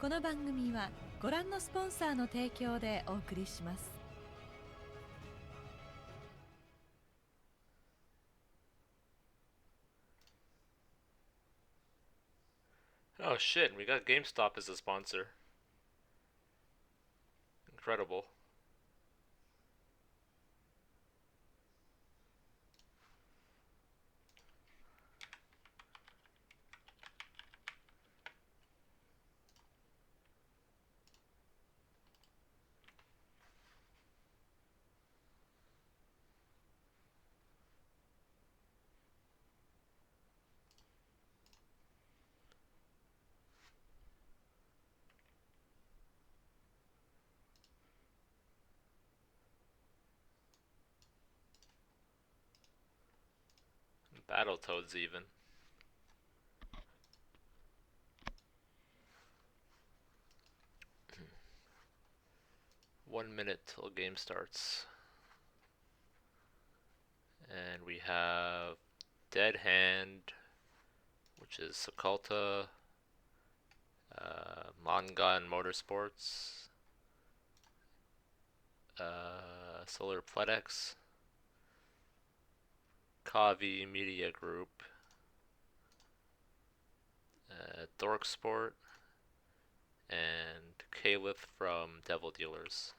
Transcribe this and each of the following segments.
この番組はご覧のスポンサーの提供でお送りします。Oh shit, we got GameStop as a sponsor. Incredible. Battletoads even. One minute till game starts. And we have Dead Hand, which is Sakulta, Mangan Motorsports, Solar Pledex, Kaavi Media Group, Dorksport, and Caliph from Devil Dealers.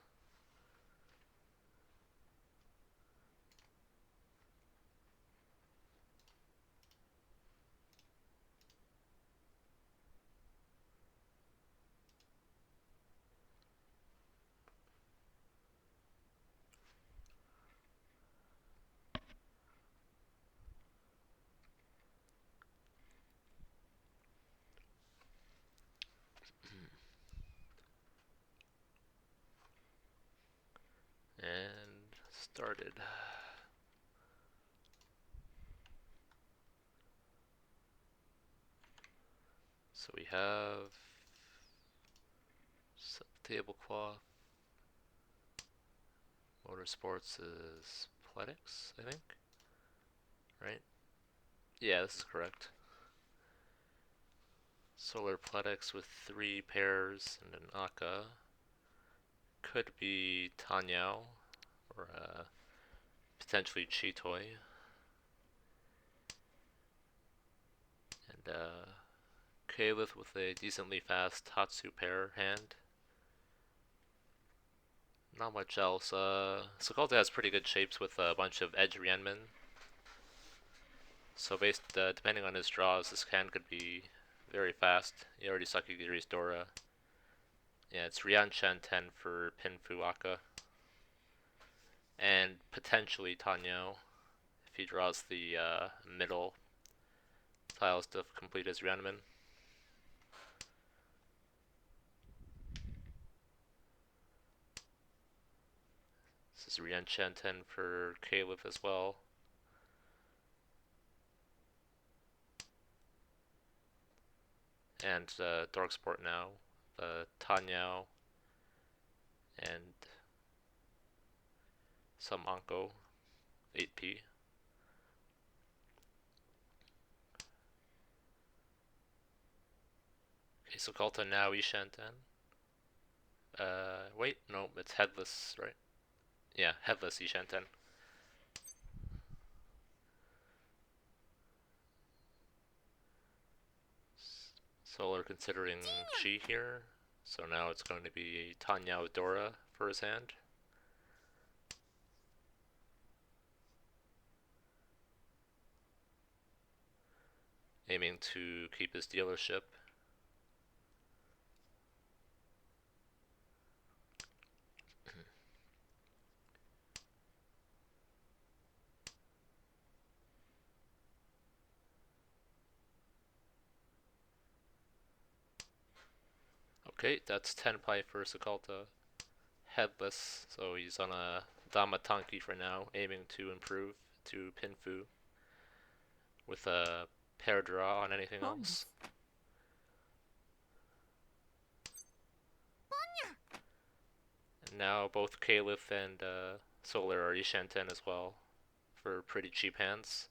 And started. So we have tablecloth. Motorsports is Pledex, I think. Right? Yeah, this is correct. Solar Pledex with 3 pairs and an Aka. Could be Tanyao or potentially Chitoi. And Caliph with a decently fast Tatsu pair hand. Not much else. Sakulta has pretty good shapes with a bunch of edge Rienmen. So depending on his draws, this hand could be very fast. He already Sakigiri's Dora. Yeah, it's Rian Chen 10 for Pinfu Aka. And potentially Tanyao if he draws the middle tiles to complete his Rianmen. This is Rian Chen 10 for Caliph as well. And Dorksport now, Tanyao, and some Anko, 8p. Okay, so Kalta now Ishanten. Wait, no, it's headless, right? Yeah, headless Ishanten. Solar considering Chi here, so now it's going to be Tanyao Dora for his hand. Aiming to keep his dealership. Okay, that's 10 ply for Sakulta. Headless, so he's on a Damatanki for now, aiming to improve to Pinfu with a pair draw on anything else. And now both Caliph and Solar are Ishanten as well for pretty cheap hands.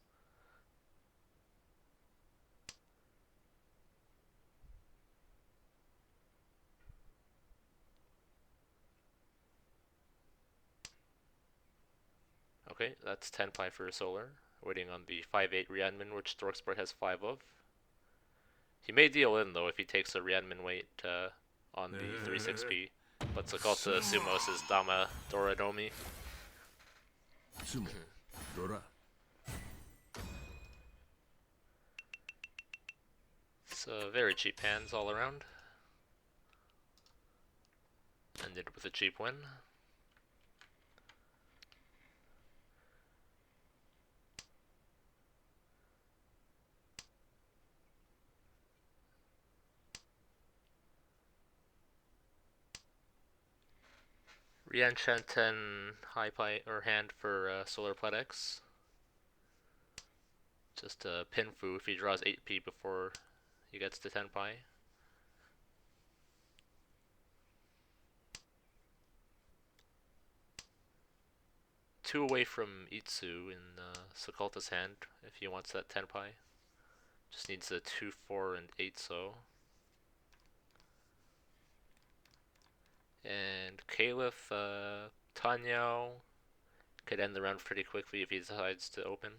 Okay, that's 10 pi for Solar. Waiting on the 5-8 Rianmin, which Dorksport has 5 of. He may deal in though if he takes a Rianmin weight on the 3-6P. But Sakalta Sumos is Dama Doradomi. Sumo, Dora. It's very cheap hands all around. Ended with a cheap win. Rian Shanten high pi or hand for Solar Pledex. Just a Pinfu if he draws 8p before he gets to 10 pi. Two away from Itsu in Sakalta's hand if he wants that 10 pi. Just needs a 2, 4, and 8 so. And Caliph, Tanyao could end the round pretty quickly if he decides to open.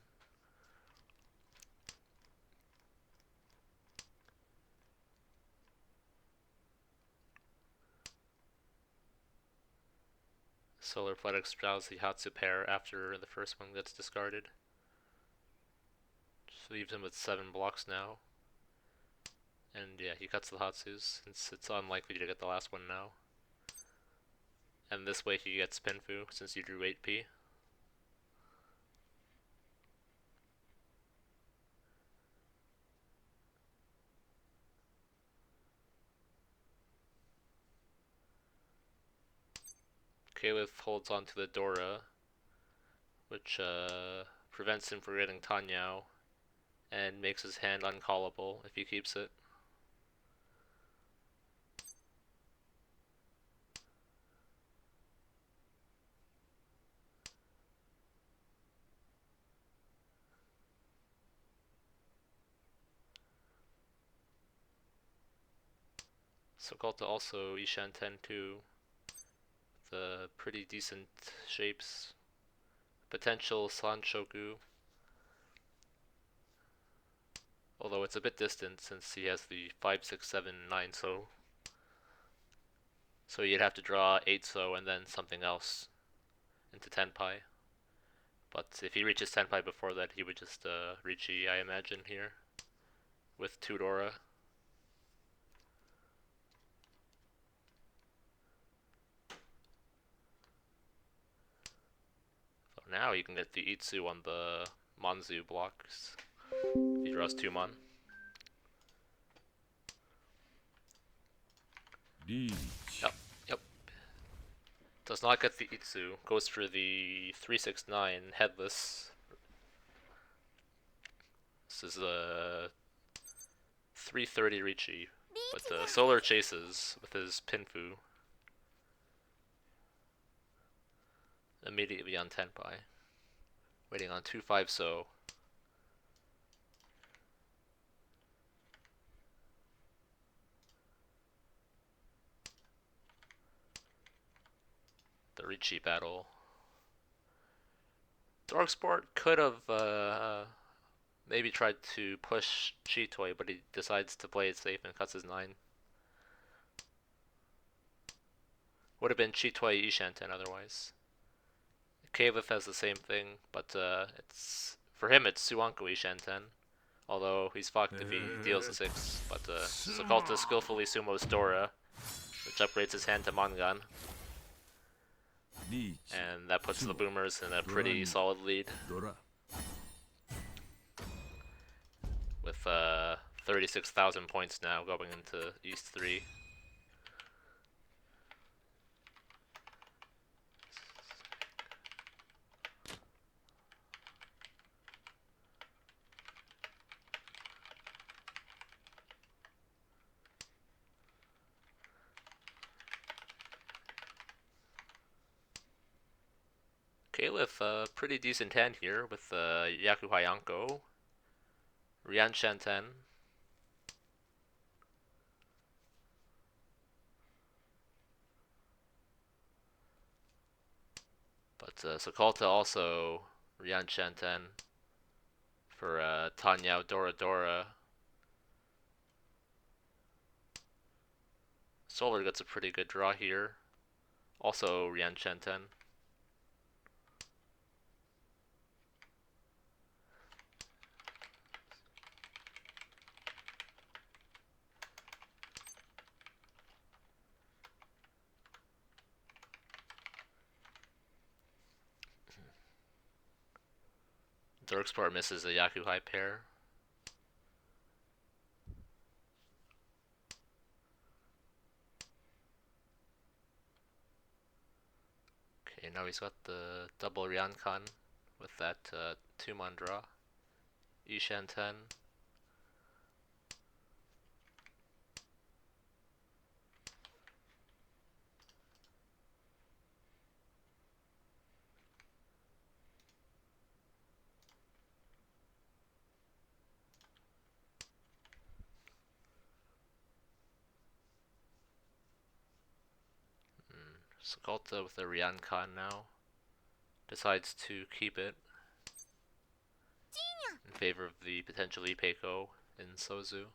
Solar Pledex draws the Hatsu pair after the first one gets discarded. Just leaves him with 7 blocks now. And yeah, he cuts the Hatsus since it's unlikely to get the last one now. And this way he gets Pinfu since you drew 8p. Caliph holds on to the Dora, which prevents him from getting Tanyao and makes his hand uncallable if he keeps it. Sakalta also Ishan 10-2 with pretty decent shapes. Potential Sanshoku, although it's a bit distant since he has the 5, 6, 7, 9 so. So you'd have to draw 8 so and then something else into 10 pi. But if he reaches 10 pi before that, he would just reach E, I imagine, here with 2 Dora. So now you can get the Itsu on the Manzu blocks if he draws 2 Mon. Yep. Does not get the Itsu. Goes for the 369 headless. This is a 330 Richi, but the Solar chases with his Pinfu immediately on 10 pi. Waiting on 2, 5 so. The Richi battle. Dorksport could have maybe tried to push Chitoy, but he decides to play it safe and cuts his 9. Would have been Chitoy Ishanten otherwise. Caliph has the same thing, but it's for him it's Suanko Ishanten. Although he's fucked if he deals a 6. But Sakalta skillfully sumos Dora, which upgrades his hand to Mangan. And that puts the Boomers in a pretty solid lead. With 36,000 points now going into East 3. Caliph, pretty decent hand here with Yaku Hayanko, Rian Shanten, but Sakalta also Rian Shanten for Tanyao Dora Dora. Solar gets a pretty good draw here. Also Rian Shanten. Dorksport misses a Yaku high pair. Okay, now he's got the double Ryankan with that 2-mon draw. Ishan 10. Sakolta with the Ryankan now decides to keep it in favor of the potential Ipeiko in Sozu.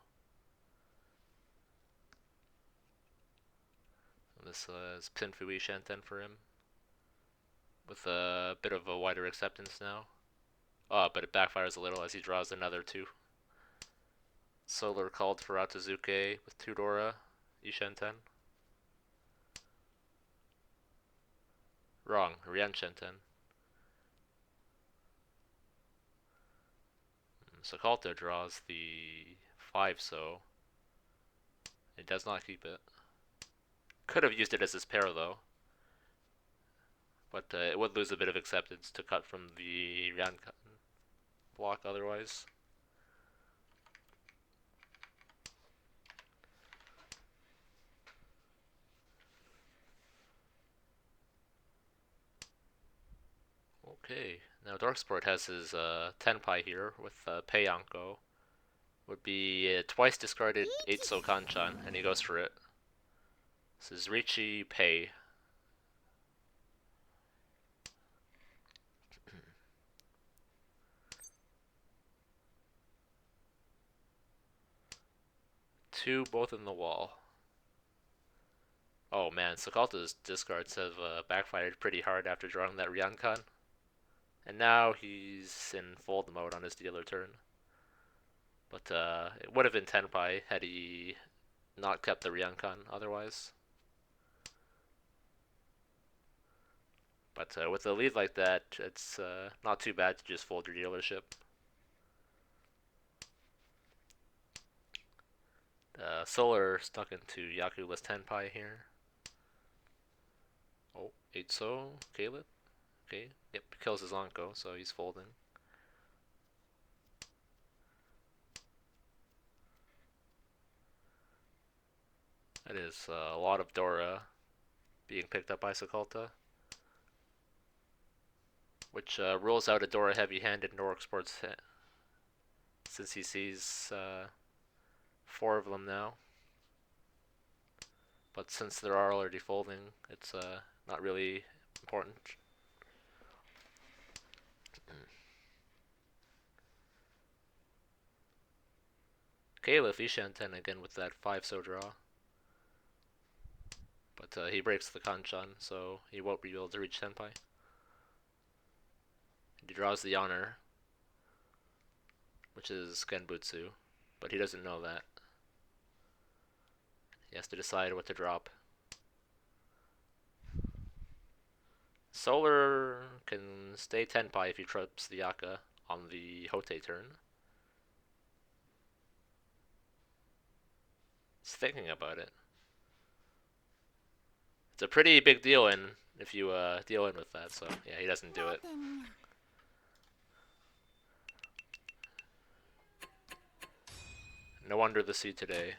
This is Pinfui Shanten for him with a bit of a wider acceptance now. But it backfires a little as he draws another 2. Solar called for Atazuke with 2 Dora, Ishanten. Wrong, Rian Shanten. Sakolta draws the 5, so it does not keep it. Could have used it as his pair though, but it would lose a bit of acceptance to cut from the Ryankan block otherwise. Okay, now Darksport has his Tenpai here with Peiyanko. Would be a twice discarded 8-so Kanchan, and he goes for it. This is Richi Pei. Two, both in the wall. Oh man, Sakolta's discards have backfired pretty hard after drawing that Ryankan. And now he's in fold mode on his dealer turn. But it would have been Tenpai had he not kept the Ryankan otherwise. But with a lead like that, it's not too bad to just fold your dealership. Solar stuck into Yaku-less Tenpai here. Oh, 8-so, Caleb. Okay, yep, kills his Anko, so he's folding. That is a lot of Dora being picked up by Sakolta, which rules out a Dora heavy hand in Dorksport's since he sees 4 of them now. But since they're already folding, it's not really important. Caliph Ishanten again with that 5-so draw. But he breaks the Kanchan, so he won't be able to reach Tenpai. He draws the Honor, which is Genbutsu, but he doesn't know that. He has to decide what to drop. Solar can stay Tenpai if he traps the Yaka on the Hote turn. He's thinking about it. It's a pretty big deal if you deal in with that, so yeah, he doesn't do it. No under the sea today.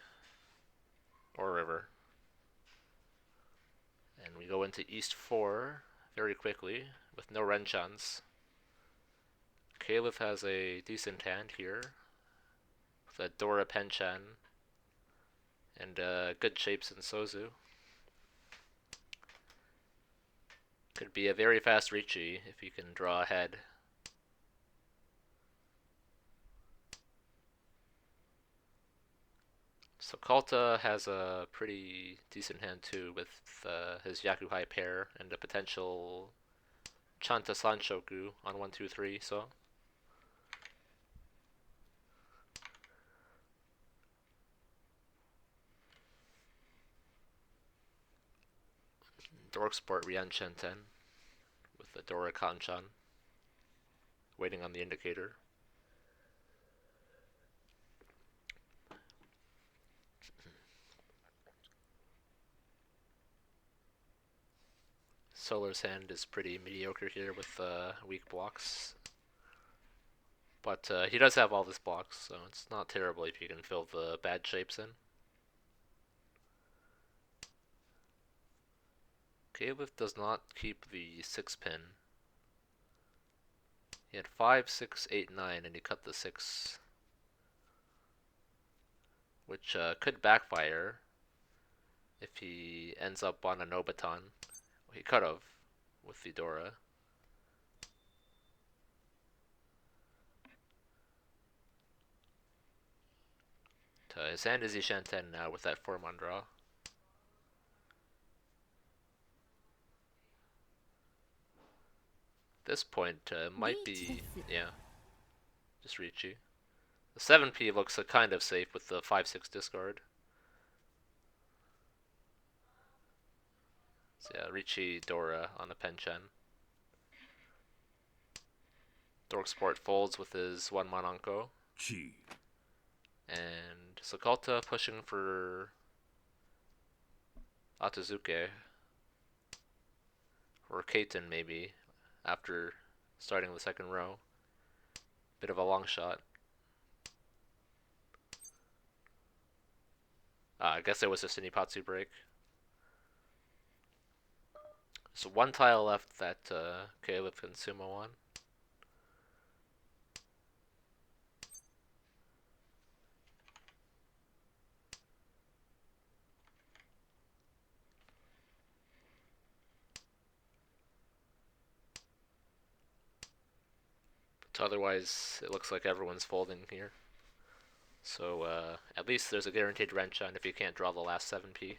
Or river. And we go into East 4 very quickly with no Renchans. Caliph has a decent hand here with a Dora Penchan and good shapes in Sozu. Could be a very fast Richi if you can draw ahead So Kalta has a pretty decent hand too with his Yakuhai pair and a potential Chanta Sanshoku on 1-2-3. So Dorksport Rian Shenten with the Dora Kanchan waiting on the indicator. Solar's hand is pretty mediocre here with weak blocks. But he does have all this blocks, so it's not terrible if you can fill the bad shapes in. Caliph does not keep the 6 pin. He had 5, 6, 8, 9, and he cut the 6. Which could backfire if he ends up on a Nobaton. He could have with the Dora. His hand is Ishanten now with that 4-mon draw. This point might be, yeah, just Ricci. The 7p looks kind of safe with the 5-6 discard. So yeah, Ricci Dora on a Penchen. Dorksport folds with his 1-mon Anko. Chi. And Sokalta pushing for Atazuke. Or Kaiten maybe, after starting the second row. Bit of a long shot. I guess it was just an Ipatsu break. So one tile left that Caleb can sumo on. But otherwise, it looks like everyone's folding here. So at least there's a guaranteed wrench on if you can't draw the last 7p.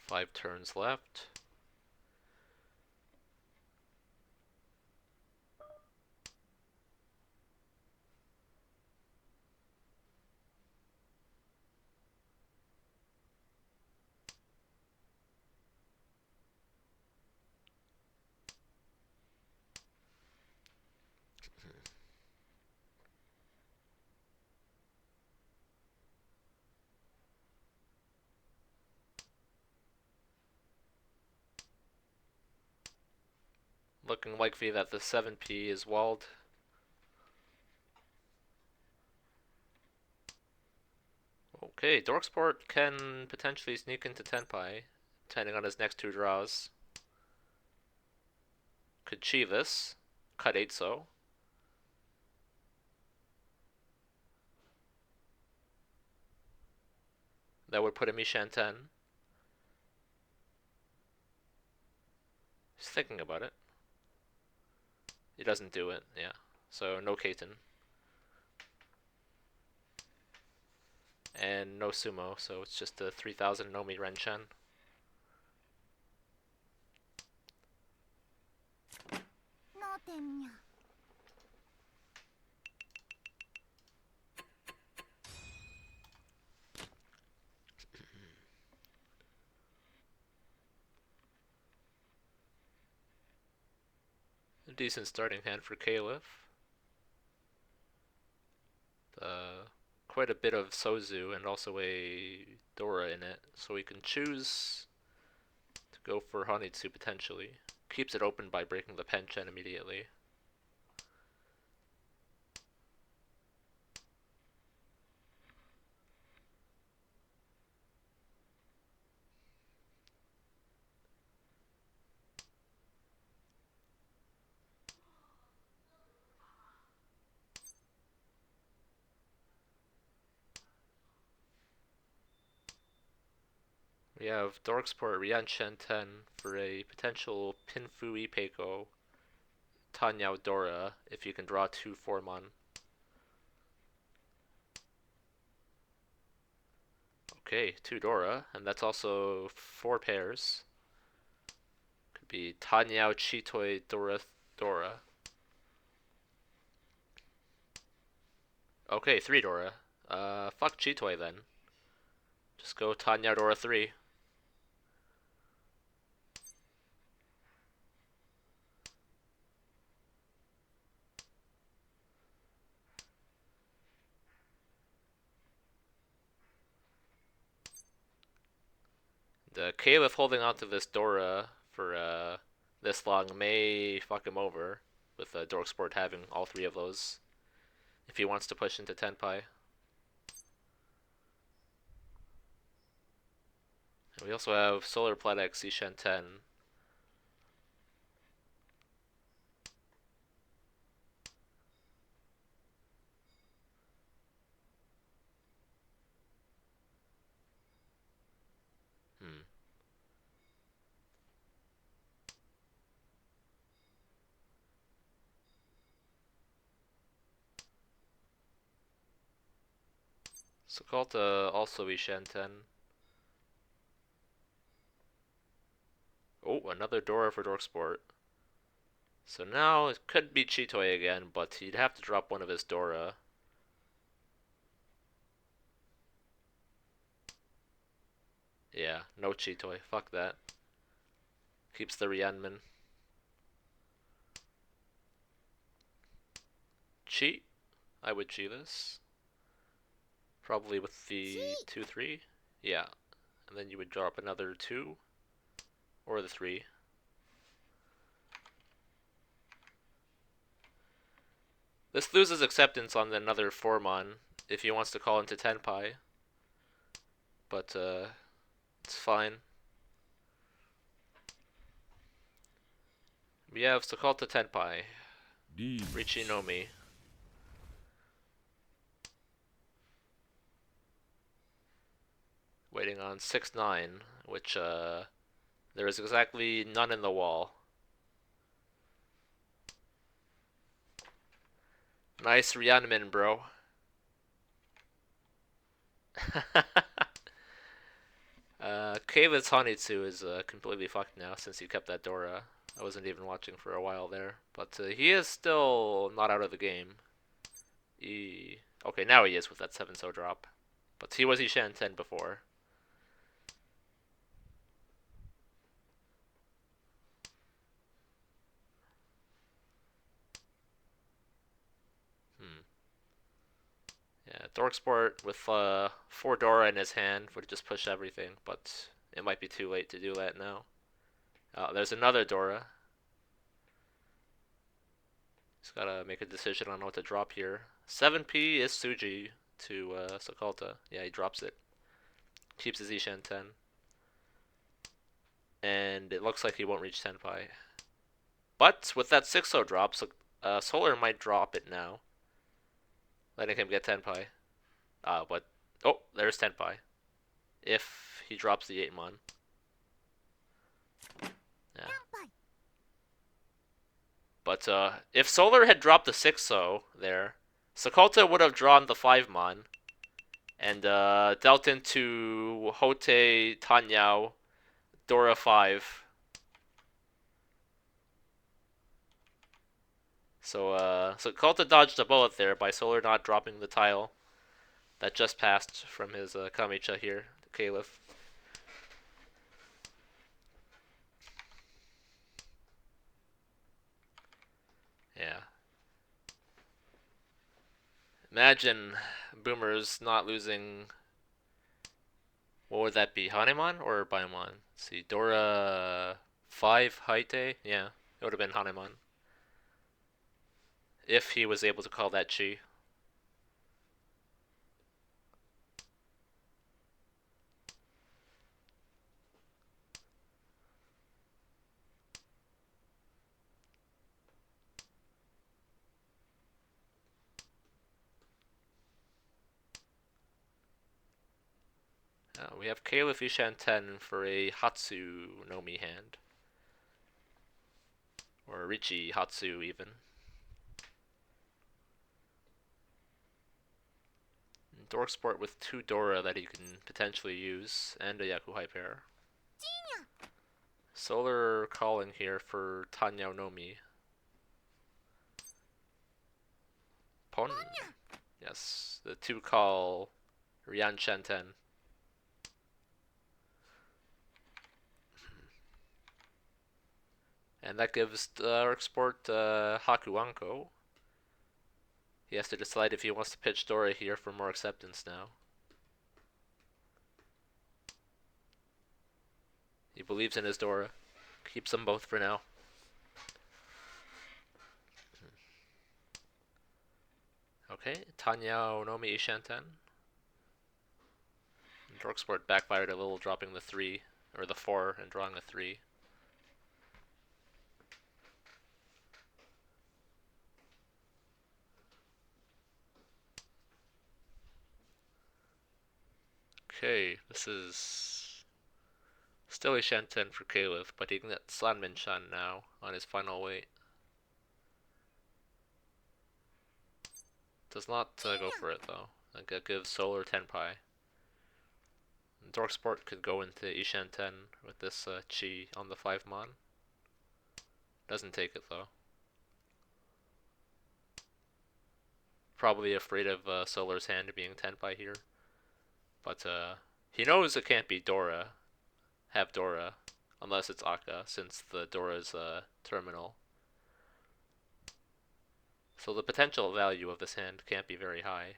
Five turns left. Looking likely that the 7p is walled. Okay, Dorksport can potentially sneak into Tenpai, depending on his next 2 draws. Could chi this, cut 8 so. That would put him Ishan 10. He's thinking about it. He doesn't do it, yeah. So no Kaiten. And no sumo, so it's just a 3000 Nomi Renchen. A decent starting hand for Caliph. The quite a bit of Sozu and also a Dora in it, so we can choose to go for Honitsu potentially. Keeps it open by breaking the penchen immediately. We have Dorksport Rianshen 10 for a potential Pinfu Ipeiko Tanyao Dora if you can draw 2 Formon. Okay, 2 Dora, and that's also 4 pairs. Could be Tanyao Chitoi Dora Dora. Okay, 3 Dora. Fuck Chitoi then. Just go Tanyao Dora 3. The Caliph holding onto this Dora for this long may fuck him over, with Dorksport having all 3 of those, if he wants to push into Tenpai. And we also have Solar Planet Xishen 10. Sokolta also Ishen 10. Oh, another Dora for Dorksport. So now it could be Chitoi again, but he'd have to drop one of his Dora. Yeah, no Chitoi. Fuck that. Keeps the Rianmin. Chi? I would Chi this. Probably with the 2-3. Yeah. And then you would drop another 2. Or the 3. This loses acceptance on another Formon if he wants to call into Tenpai. But, it's fine. We have Sokolta Tenpai. Richi no Mi. Waiting on 6-9, which, there is exactly none in the wall. Nice Rianmin, bro. Keiva's Hanitsu is completely fucked now since he kept that Dora. I wasn't even watching for a while there. But he is still not out of the game. Okay, now he is with that 7-so drop. But he was Ishan 10 before. Yeah, Dorksport with 4 Dora in his hand would just push everything, but it might be too late to do that now. There's another Dora. He's gotta make a decision on what to drop here. 7p is Suji to Sokolta. Yeah, he drops it. Keeps his Ishan 10. And it looks like he won't reach Tenpai. But with that 6-so drop, Solar might drop it now, letting him get Tenpai. But oh, there's Tenpai. If he drops the 8-mon. Yeah. But if Solar had dropped the 6-so there, Sokolta would have drawn the 5-mon and dealt into Hote Tanyao Dora 5. So Sokolta dodged a bullet there by Solar not dropping the tile that just passed from his Kamicha here, the Caliph. Yeah. Imagine Boomer's not losing. What would that be? Hanemon or Baimon? Let's see, Dora 5 Haite? Yeah, it would have been Hanemon. If he was able to call that Chi. We have Caliph Ishan 10 for a Hatsu no Mi hand. Or Richi Hatsu even. Dorksport with 2 Dora that he can potentially use, and a Yakuhai pair. Solar calling here for Tanyao no Mi. Pon? Yes, the 2 call Ryan Shenten. And that gives Dorksport Hakuanko. He has to decide if he wants to pitch Dora here for more acceptance now. He believes in his Dora. Keeps them both for now. Okay, Tanyao no Mi Ishanten. Dorksport backfired a little, dropping the 3, or the 4, and drawing a 3. Okay, this is still a Shanten for Caliph, but he can get Slanmin Shan now on his final weight. Does not go for it though. That gives Solar Tenpai. Dorksport could go into Ishan 10 with this Chi on the 5 mon. Doesn't take it though. Probably afraid of Solar's hand being Tenpai here. But he knows it can't be Dora. Have Dora. Unless it's Akka, since the Dora's terminal. So the potential value of this hand can't be very high.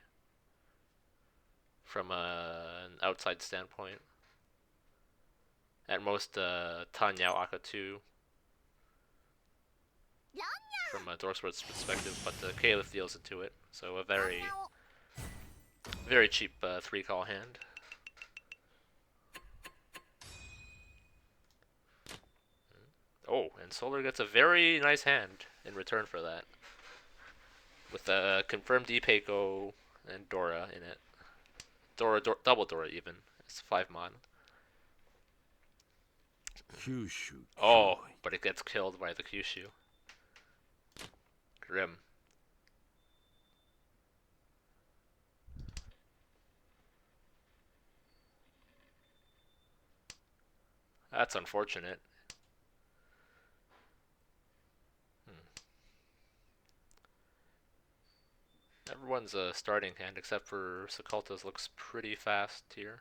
From an outside standpoint. At most, Tanyao Akka 2. From a Dorksport's perspective, but Caliph deals into it. So a very, very cheap 3-call hand. Oh, and Solar gets a very nice hand in return for that. With a confirmed Ipeiko and Dora in it. Double Dora even. It's 5 mon. Kyushu. Oh, but it gets killed by the Kyushu. Grim. That's unfortunate. Everyone's a starting hand except for Sakulta's looks pretty fast here.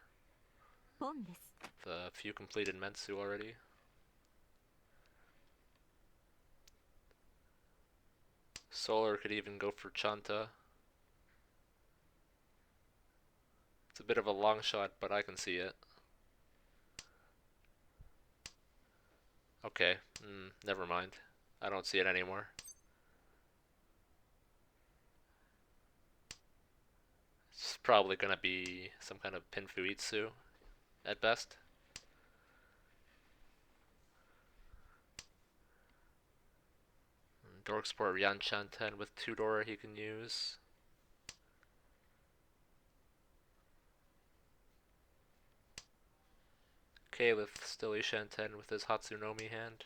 The few completed Metsu already. Solar could even go for Chanta. It's a bit of a long shot, but I can see it. Okay, never mind. I don't see it anymore. It's probably gonna be some kind of Pinfuitsu at best. Dorksport Ryanchan 10 with 2 Dora he can use. Caliph still Ishan 10 with his Hatsunomi hand.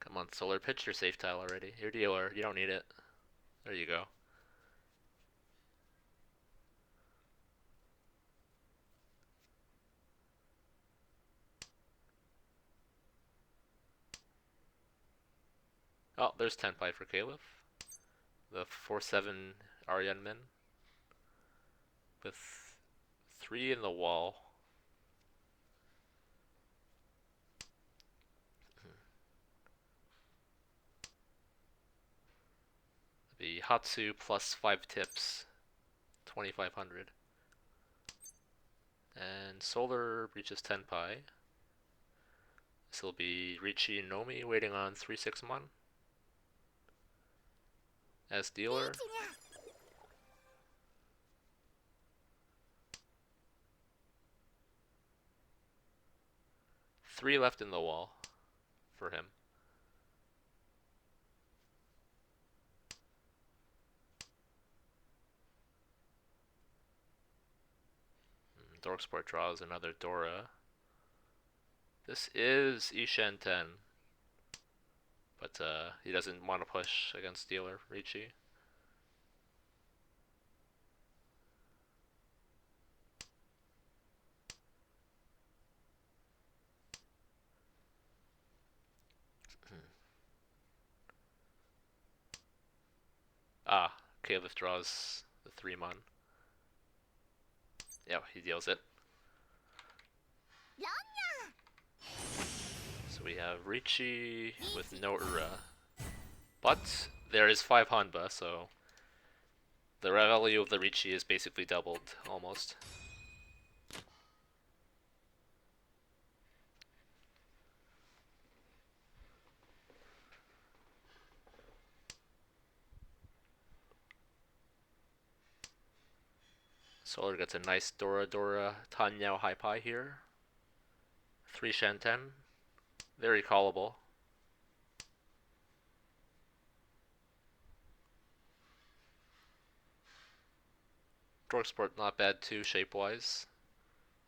Come on, Solar, pitch your safe tile already. Your dealer, you don't need it. There you go. Oh, there's 10 pi for Caliph. The 4-7 Aryan with 3 in the wall. The Hatsu plus 5 tips, 2500. And Solar reaches 10 pi. This will be Richi Nomi waiting on 3-6 mon. As dealer. 3 left in the wall for him. Dorksport draws another Dora. This is Ishan 10, but he doesn't want to push against dealer Ricci. Caliph draws the 3 mon. Yeah, he deals it. So we have Ricci with no Ura. But there is 5 Hanba, so the value of the Ricci is basically doubled, almost. Solar gets a nice Dora Tanyao High Pi here. 3 Shanten. Very callable. Dorksport not bad too, shape-wise.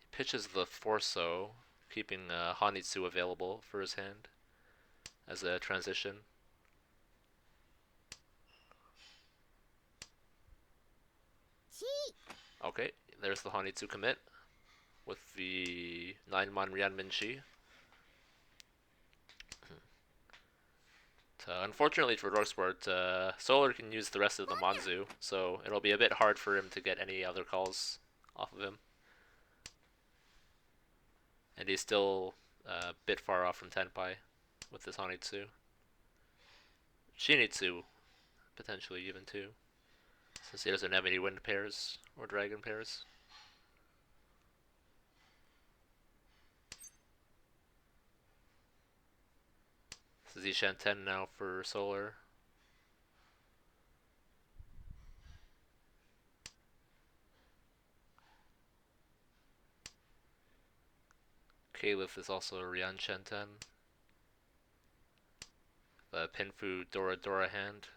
He pitches the Forso, keeping Hanitsu available for his hand as a transition. Okay, there's the Hanitsu commit with the 9-mon Rianmin Shi. Unfortunately for Dorksport, Solar can use the rest of the Manzu, so it'll be a bit hard for him to get any other calls off of him. And he's still a bit far off from 10 pi with this Hanitsu. Shinitsu, potentially even too, since he doesn't have any wind pairs or dragon pairs. This is Ishan 10 now for Solar. Caliph is also a Rian Shen 10. The Pinfu Dora hand.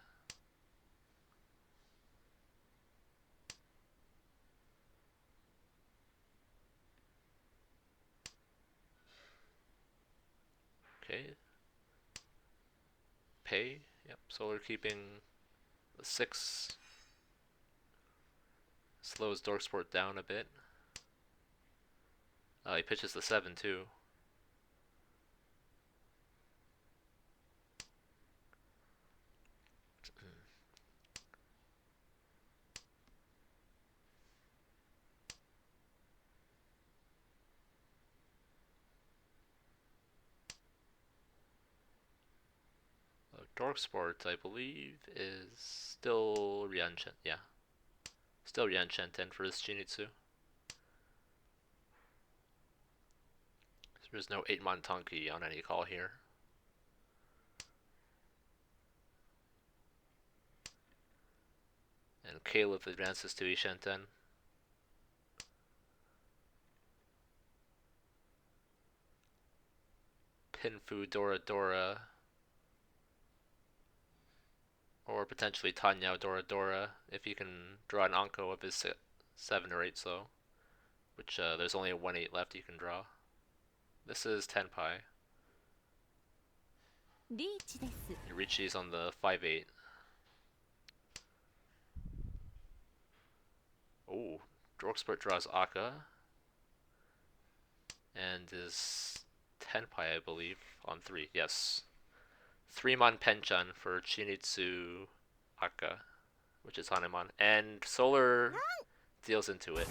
Okay. Pay. Yep. Solar keeping the 6. Slows Dorksport down a bit. He pitches the 7 too. Dorksport, I believe, is still Rianchen. Yeah. Still Rianchen 10 for his Jinitsu. So there's no 8-mon Tonki on any call here. And Caliph advances to Ishan 10. Pinfu Dora. Or potentially Tanyao Dora if he can draw an Anko of his 7 or 8 so. Which there's only a 1-8 left you can draw. This is 10 pi. Richi's on the 5-8. Oh, Dorksport draws Aka. And is 10 pi, I believe, on 3. Yes. 3-mon Penchan for Chinitsu Aka, which is Hanemon. And Solar deals into it,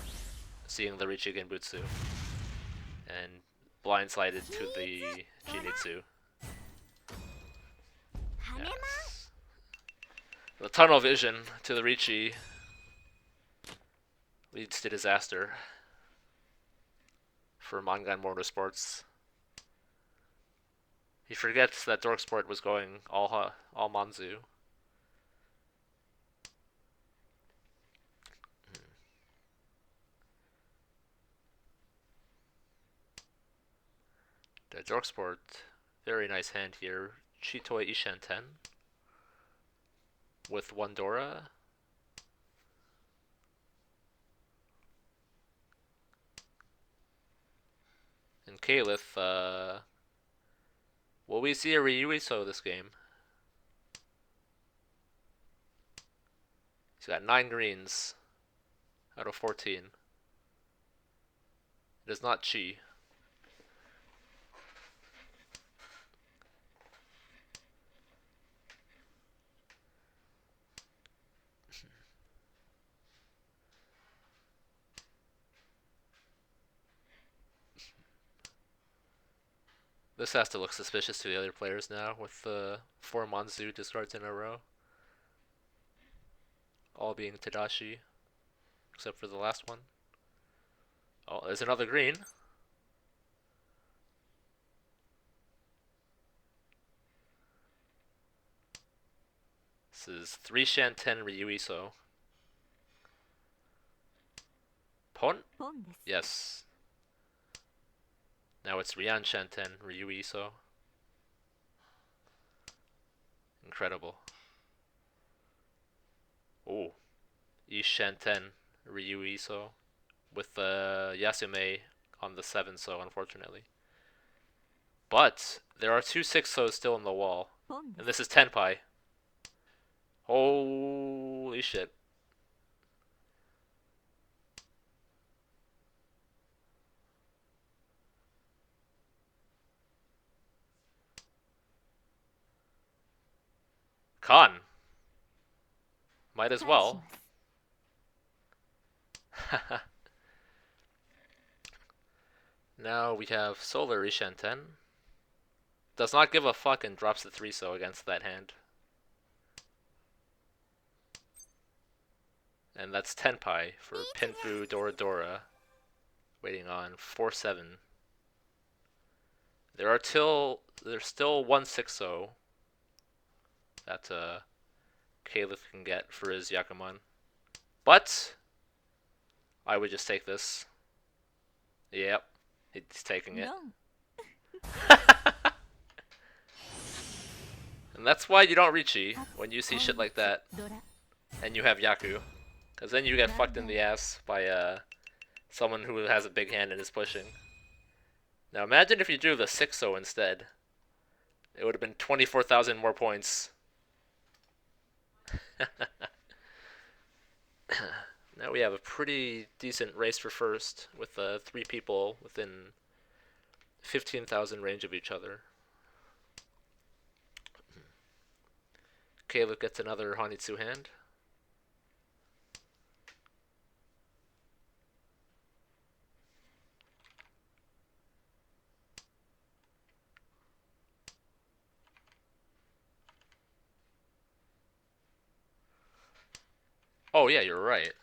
seeing the Richi Genbutsu, and blindsided to the Jinitsu. Yes. The tunnel vision to the Richi leads to disaster for Mangan Motorsports. He forgets that Dorksport was going all Manzu. The Dorksport, very nice hand here. Chitoi Ishanten with 1 Dora. And Caliph, will we see a Ryuiso this game? He's got 9 greens out of 14. It is not Chi. This has to look suspicious to the other players now, with the 4 Manzu discards in a row. All being Tadashi, except for the last one. Oh, there's another green. This is 3 Shanten Ryuiso. Pon? Yes. Now it's Ryan Shanten Ryuiso. Incredible. Oh, Ishanten Ryuiso with Yasume on the 7, so unfortunately. But there are 2 6-0s still in the wall, and this is Tenpai. Holy shit. Khan. Might as well. Now we have Solar Ishanten. Does not give a fuck and drops the 3-so against that hand. And that's Tenpai for Pinfu Dora Dora. Waiting on 4-7. There's still 1 6-0 that Caliph can get for his Yakuman. But I would just take this. Yep, he's taking it. And that's why you don't Richi when you see shit like that and you have Yaku. Because then you get fucked in the ass by someone who has a big hand and is pushing. Now imagine if you drew the 6-0 instead. It would have been 24,000 more points. Now we have a pretty decent race for first with 3 people within 15,000 range of each other. Caleb gets another Hanitsu hand. Oh yeah, you're right.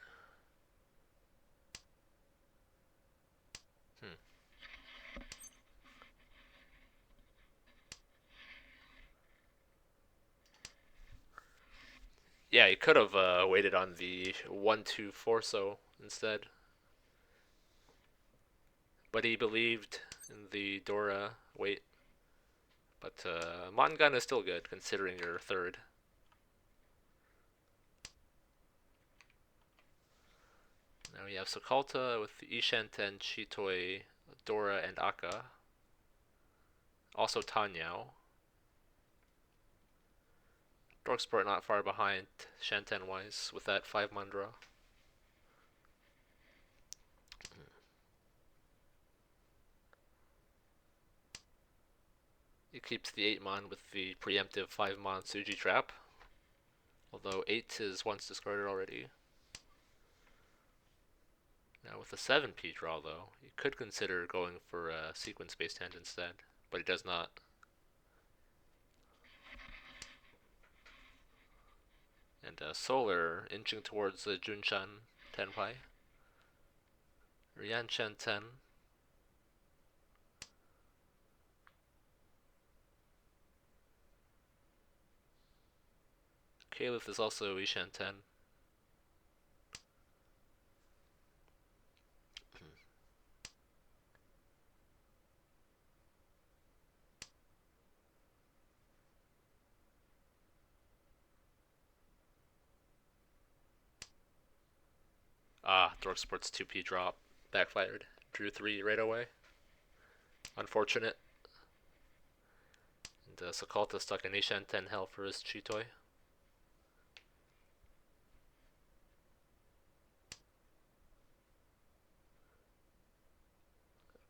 Yeah, he could have waited on the 1-2-4-so instead. But he believed in the Dora wait. But Mangan is still good, considering you're 3rd. Now we have Sokalta with Ishanten, Chitoi, Dora, and Aka. Also Tanyao. Dorksport not far behind Shanten-wise with that 5-mon draw. He keeps the 8-mon with the preemptive 5-mon Suji trap. Although 8 is once discarded already. Now with a 7p draw though, he could consider going for a sequence-based hand instead, but he does not. And Solar inching towards the Junshan Tenpai. Ryanshan Ten. Caliph is also Ishan 10. Dork Sports 2p drop. Backfired. Drew 3 right away. Unfortunate. And Sakalta stuck in Ishan 10 hell for his Chitoy.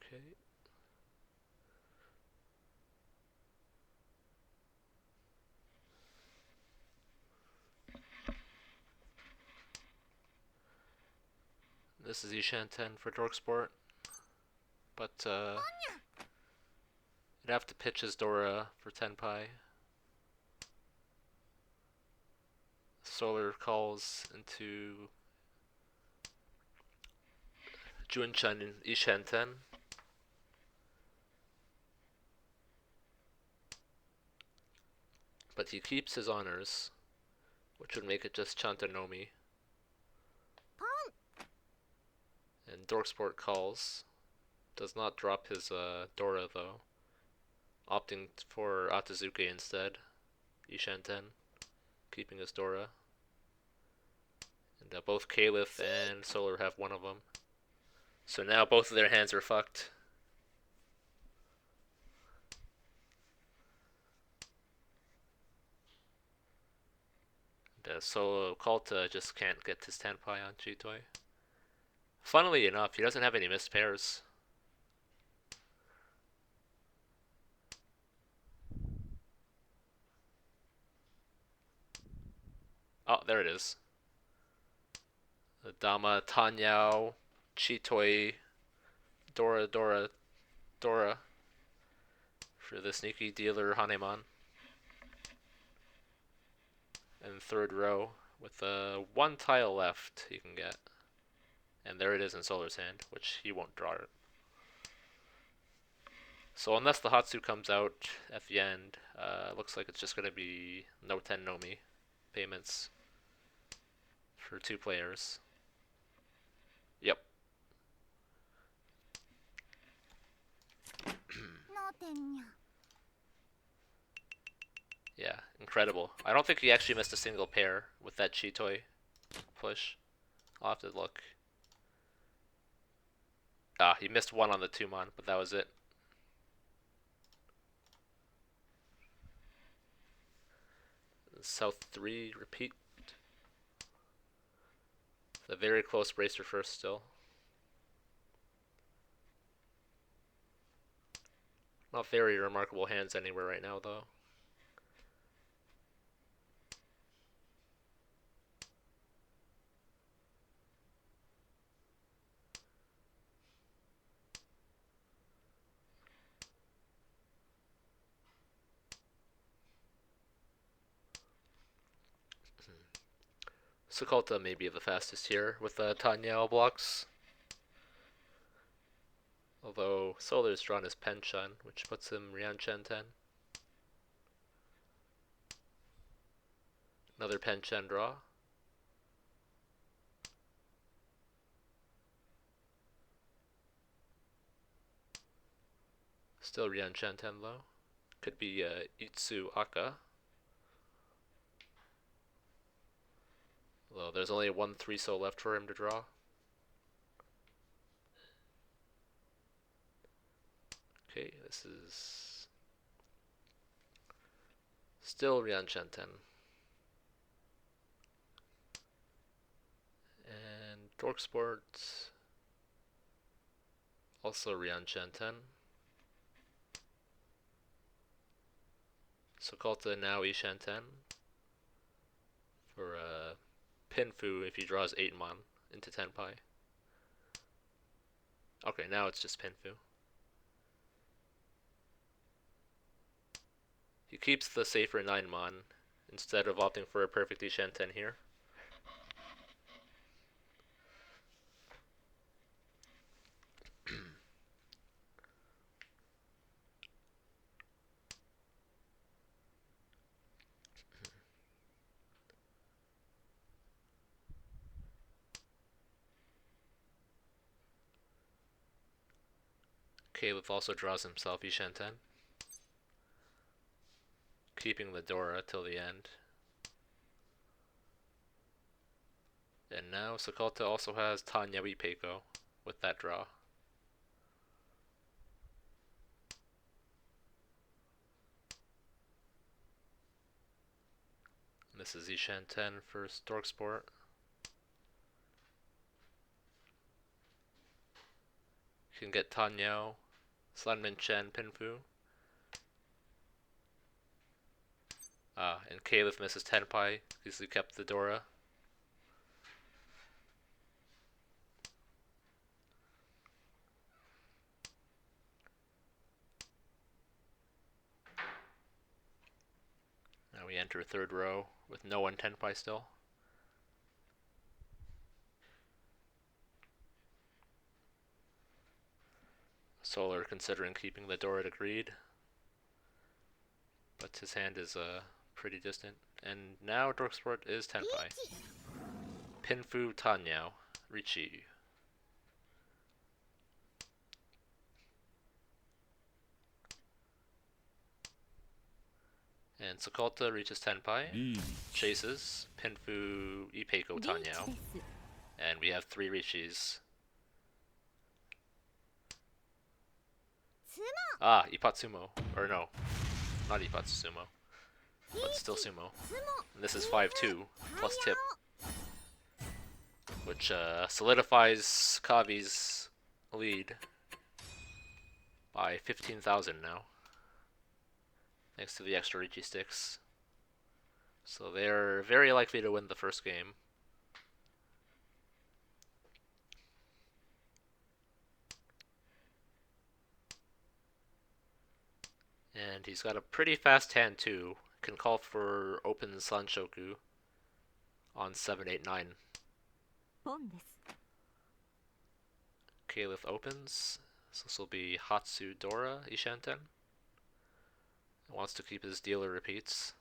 Okay. This is Ishan 10 for Dorksport, but he'd have to pitch his Dora for Tenpai. Solar calls into Junshan and Ishan 10. But he keeps his honors, which would make it just Chantanomi. And Dorksport calls. Does not drop his Dora though. Opting for Atazuke instead. Ishan 10. Keeping his Dora. And both Caliph and Solar have one of them. So now both of their hands are fucked. And Solo Kalta just can't get his Tenpai on Chitoy. Funnily enough, he doesn't have any missed pairs. Oh, there it is. The Dama, Tanyao, Chitoy, Dora for the sneaky dealer Haneman. And third row with one tile left he can get. And there it is in Solar's hand, which he won't draw it. So unless the Hatsu comes out at the end, looks like it's just going to be no ten no mi payments for 2 players. Yep. Yeah, incredible. I don't think he actually missed a single pair with that Chitoy push. I'll have to look. He missed one on the 2-mon, but that was it. South 3, repeat. A very close bracer first still. Not very remarkable hands anywhere right now though. Sakalta may be the fastest here with Tanyao blocks. Although Solar's drawn his Penchun, which puts him Ryanshan 10. Another Penchun draw. Still Ryanshan 10 though. Could be Itsu Aka. Although there's only 1 3-so left for him to draw. Okay, this is still Ryanshan 10. And Dorksport, also Ryanshan 10. Sokolta now Ishanten for Pinfu if he draws 8 mon into Tenpai. Okay, now it's just Pinfu. He keeps the safer 9 mon instead of opting for a perfect Ishanten here. Caleb also draws himself Ishanten, keeping the Dora till the end. And now Sokolta also has Tanya Ipeiko with that draw. This is Ishanten for Storksport. You can get Tanyao, Slanmin Chen, Pinfu. And Caliph misses Tenpai, easily kept the Dora. Now we enter third row with no one Tenpai still. Solar considering keeping the Dora to greed, but his hand is pretty distant. And now Dorksport is Tenpai. Pinfu Tanyao, Richi. And Sokolta reaches Tenpai, chases Pinfu Ipeiko Tanyao, and we have 3 Richis. Ipatsumo. Or no, not Ipatsumo, but still Sumo. And this is 5-2 plus tip, which solidifies Kaavi's lead by 15,000 now, thanks to the extra Richi sticks. So they're very likely to win the first game. And he's got a pretty fast hand too. Can call for open Sanshoku on 7-8-9. Caliph opens. So this will be Hatsu Dora Ishanten. Wants to keep his dealer repeats.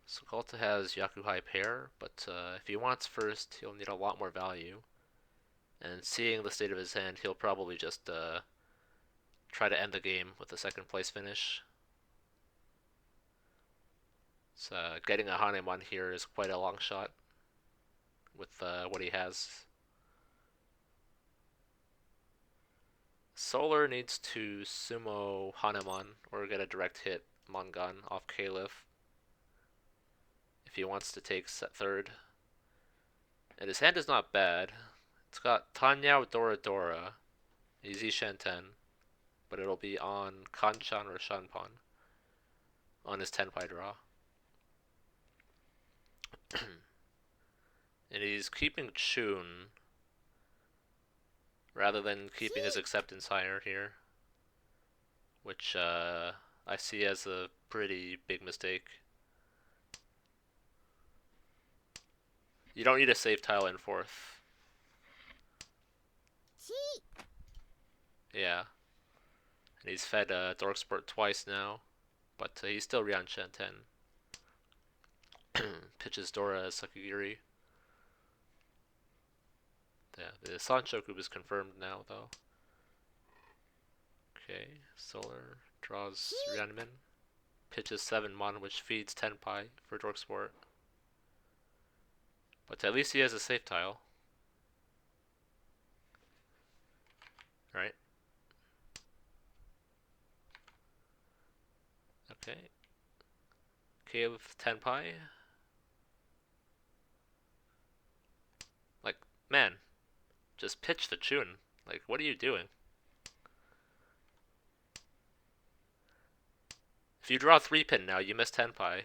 Sokolta has Yakuhai pair, but if he wants first, he'll need a lot more value. And seeing the state of his hand, he'll probably just try to end the game with a second place finish. So getting a Hanemon here is quite a long shot with what he has. Solar needs to sumo Hanemon or get a direct hit Mangan off Caliph if he wants to take set third. And his hand is not bad. It's got Tanyao Dora Dora, Easy Shanten, but it'll be on Kanchan or Shanpon on his Tenpai draw. And he's keeping Chun rather than keeping his acceptance higher here, which I see as a pretty big mistake. You don't need a save tile in fourth. Yeah. And he's fed Dorksport twice now, but he's still Ryan Shanten. Pitches Dora as Sakigiri. Yeah, the Sanshoku is confirmed now, though. Okay, Solar draws Ryanmin. Pitches 7 mon, which feeds Tenpai for Dorksport. But at least he has a safe tile. Right? Okay. Caleb Tenpai. Like, man, just pitch the Chun. Like, what are you doing? If you draw 3 pin now, you miss Tenpai.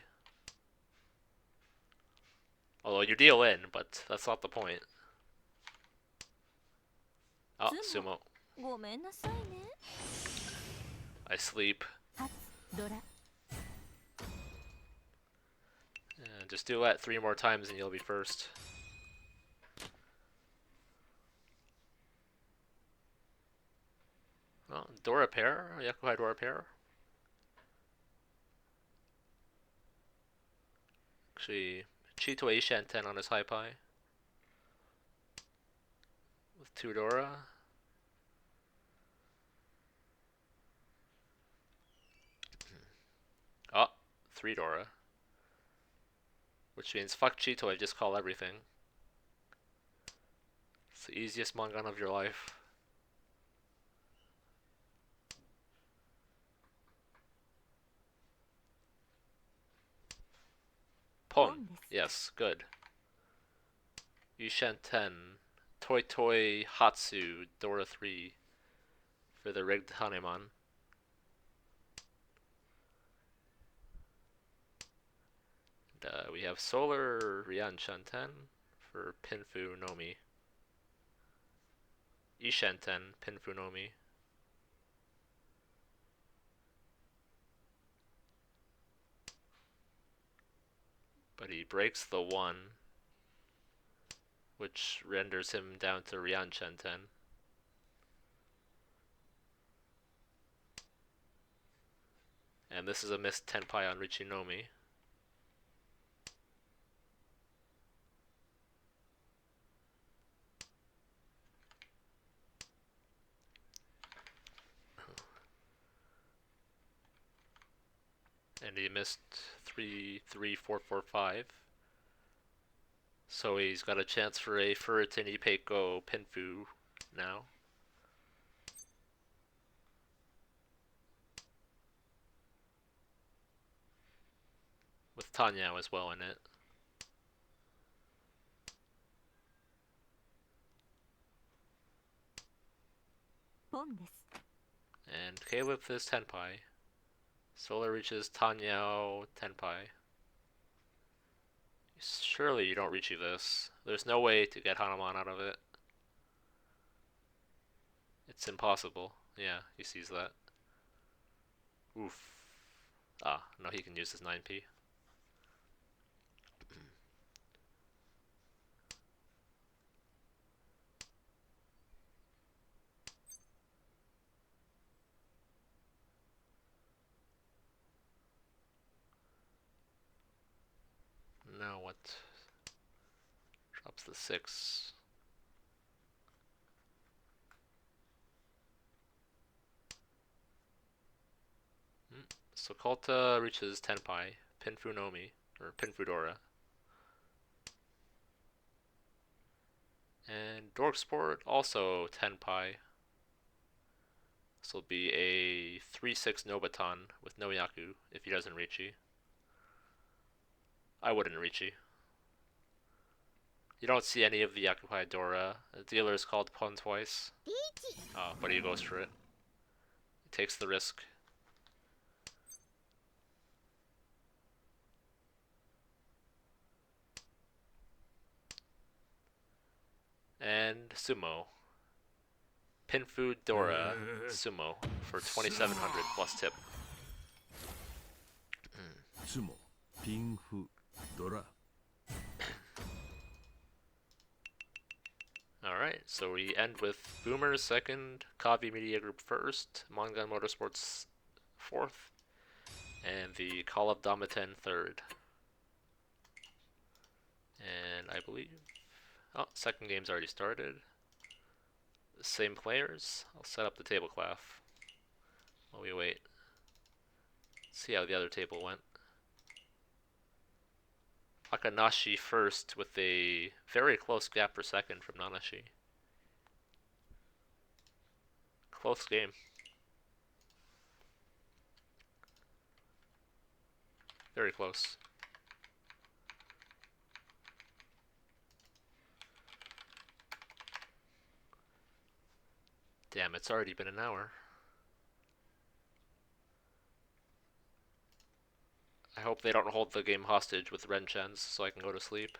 Although you deal in, but that's not the point. Oh, sumo. ごめんなさいね。 I sleep. 初ドラ And just do that 3 more times and you'll be first. Oh, Dora pair? Yakuhai Dora pair? Actually, Chito Ishan 10 on his high pie. With 2 Dora. Oh, 3 Dora. Which means fuck Chito, I just call everything. It's the easiest Mangan of your life. Pon. Yes, good. Yushan 10. Toi Toi Hatsu Dora 3 for the rigged Haneman. And, we have Solar Ryanshan 10 for Pinfu Nomi. Ishan 10 Pinfu Nomi. But he breaks the 1, which renders him down to Ryanshan 10. And this is a missed Tenpai on Richinomi. And he missed 3, 3, 4, 4, 5. So he's got a chance for a Furutin Ipeiko Pinfu now. With Tanya as well in it. And Caleb is Tenpai. Solar reaches Tanyao Tenpai. Surely you don't reach this. There's no way to get Hanuman out of it. It's impossible. Yeah, he sees that. Oof. Ah, no, he can use his 9p. Now what? Drops the 6. Sokolta reaches Tenpai, Pinfu Nomi, or Pinfudora. And Dorksport also Tenpai. This will be a 3-6 Nobaton with no Yaku if he doesn't Richi. I wouldn't Richi. You don't see any of the Yakuhai Dora. The dealer is called Pon twice. But he goes for it. He takes the risk. And Sumo. Pinfu Dora Sumo for 2,700 plus tip. つもピンフドラ Alright, so we end with Boomer's second, Kaavi Media Group first, Mangan Motorsports fourth, and the Call of Damaten third. And I believe... Oh, second game's already started. Same players. I'll set up the tablecloth while we wait. See how the other table went. Akanashi first with a very close gap per second from Nanashi. Close game. Very close. Damn, it's already been an hour. hope they don't hold the game hostage with Renchens so I can go to sleep.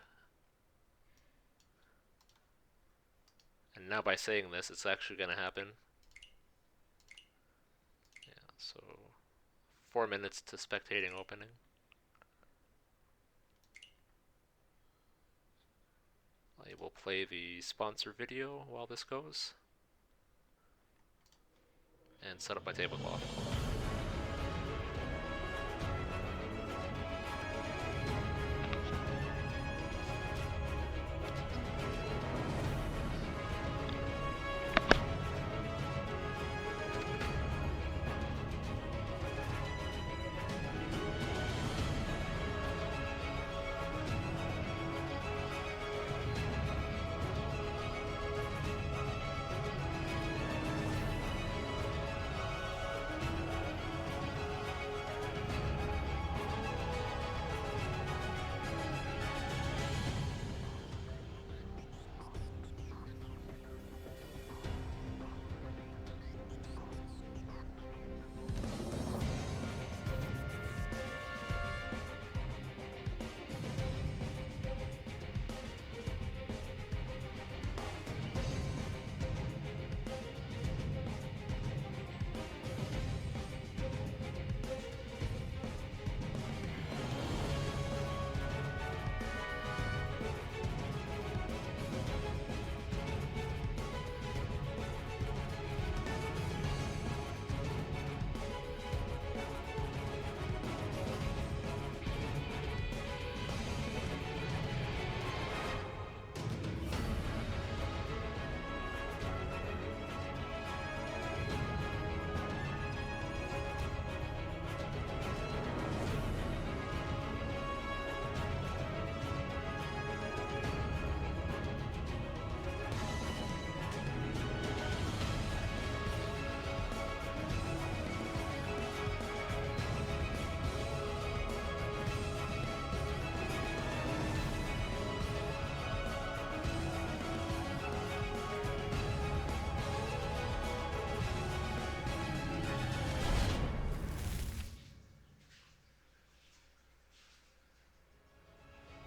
And now by saying this, it's actually gonna happen. Yeah, so 4 minutes to spectating opening. I will play the sponsor video while this goes. And set up my tablecloth.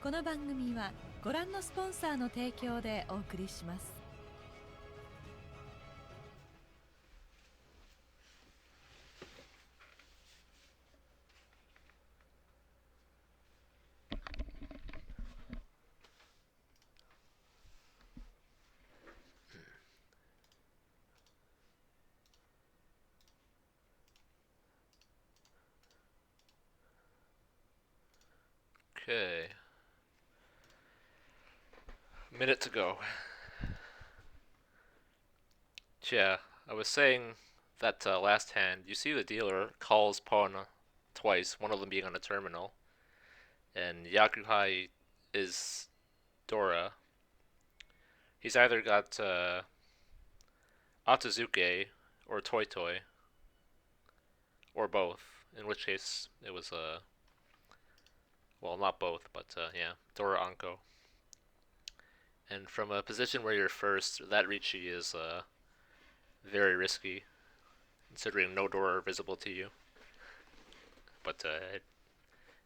この番組はご覧のスポンサーの提供でお送りします。Okay. Minute to go. Yeah, I was saying that last hand, you see the dealer calls pawn twice, one of them being on a terminal, and Yakuhai is Dora. He's either got Atazuke or Toy Toy, or both, in which case it was, well, not both, but yeah, Dora Anko. And from a position where you're first, that Ricci is very risky, considering no door are visible to you. But it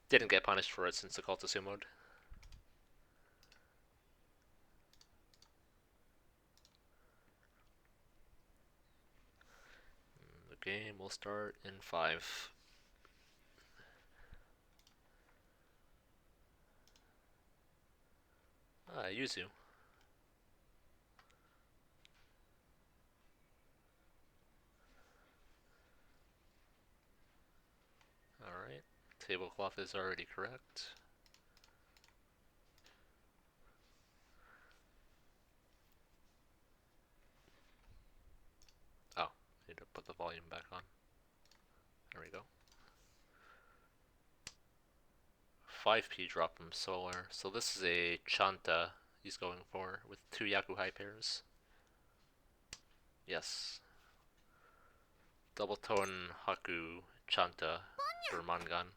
didn't get punished for it since the call to sumoed. The game will start in 5. Yuzu. Alright, tablecloth is already correct. Oh, need to put the volume back on. There we go. 5p drop from Solar. So this is a Chanta he's going for with 2 Yakuhai pairs. Yes. Double tone Haku Chanta for Mangan.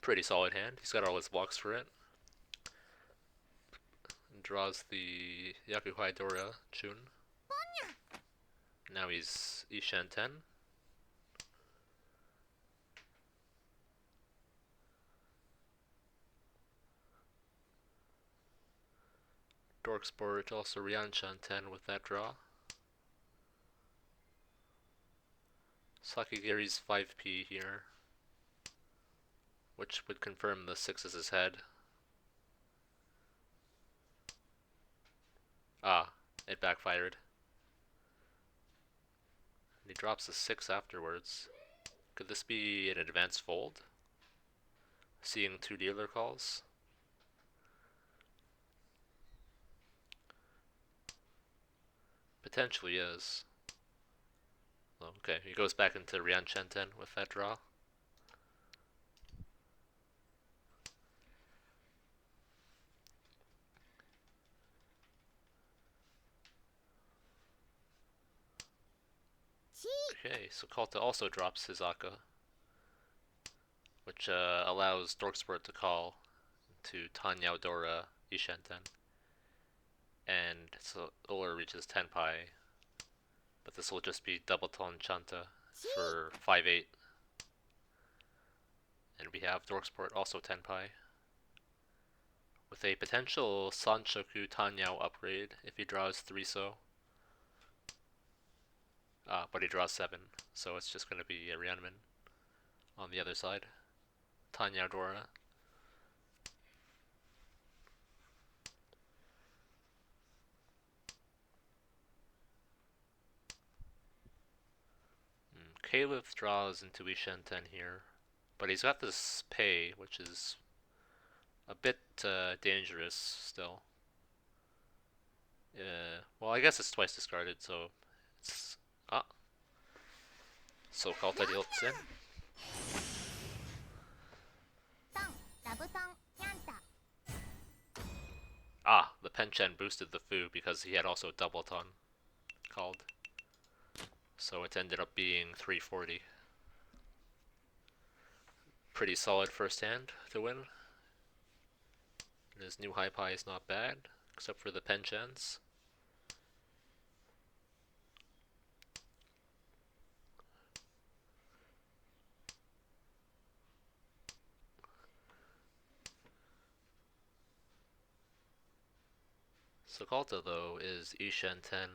Pretty solid hand. He's got all his blocks for it. draws the Yakuhai Dora Chun. Now he's Ishan 10. Dorksport also Ryanshan 10 with that draw. Sakigiri's 5p here, which would confirm the 6 is his head. Ah, it backfired. And he drops a 6 afterwards. Could this be an advanced fold? Seeing 2 dealer calls? Potentially is. Oh, okay, he goes back into Ryanshan 10 with that draw. Okay, so Kalta also drops his Aka, which allows Dorksport to call to Tanyao Dora Ishan 10. And so Uller reaches 10 pi, but this will just be double tone Chanta for 5-8. And we have Dorksport also 10 pi, with a potential Sanshoku Tanyao upgrade if he draws 3 so. But he draws 7, so it's just going to be a Ryanman on the other side. Tanyao Dora. Caliph draws into Ishan 10 here, but he's got this pay, which is a bit dangerous still. Well, I guess it's twice discarded, so it's... So Kalta deals in. The Penchen boosted the Fu because he had also double ton called. So it ended up being 340. Pretty solid first hand to win. And his new high pie is not bad, except for the Penchens. So Kalta though is Ishan 10.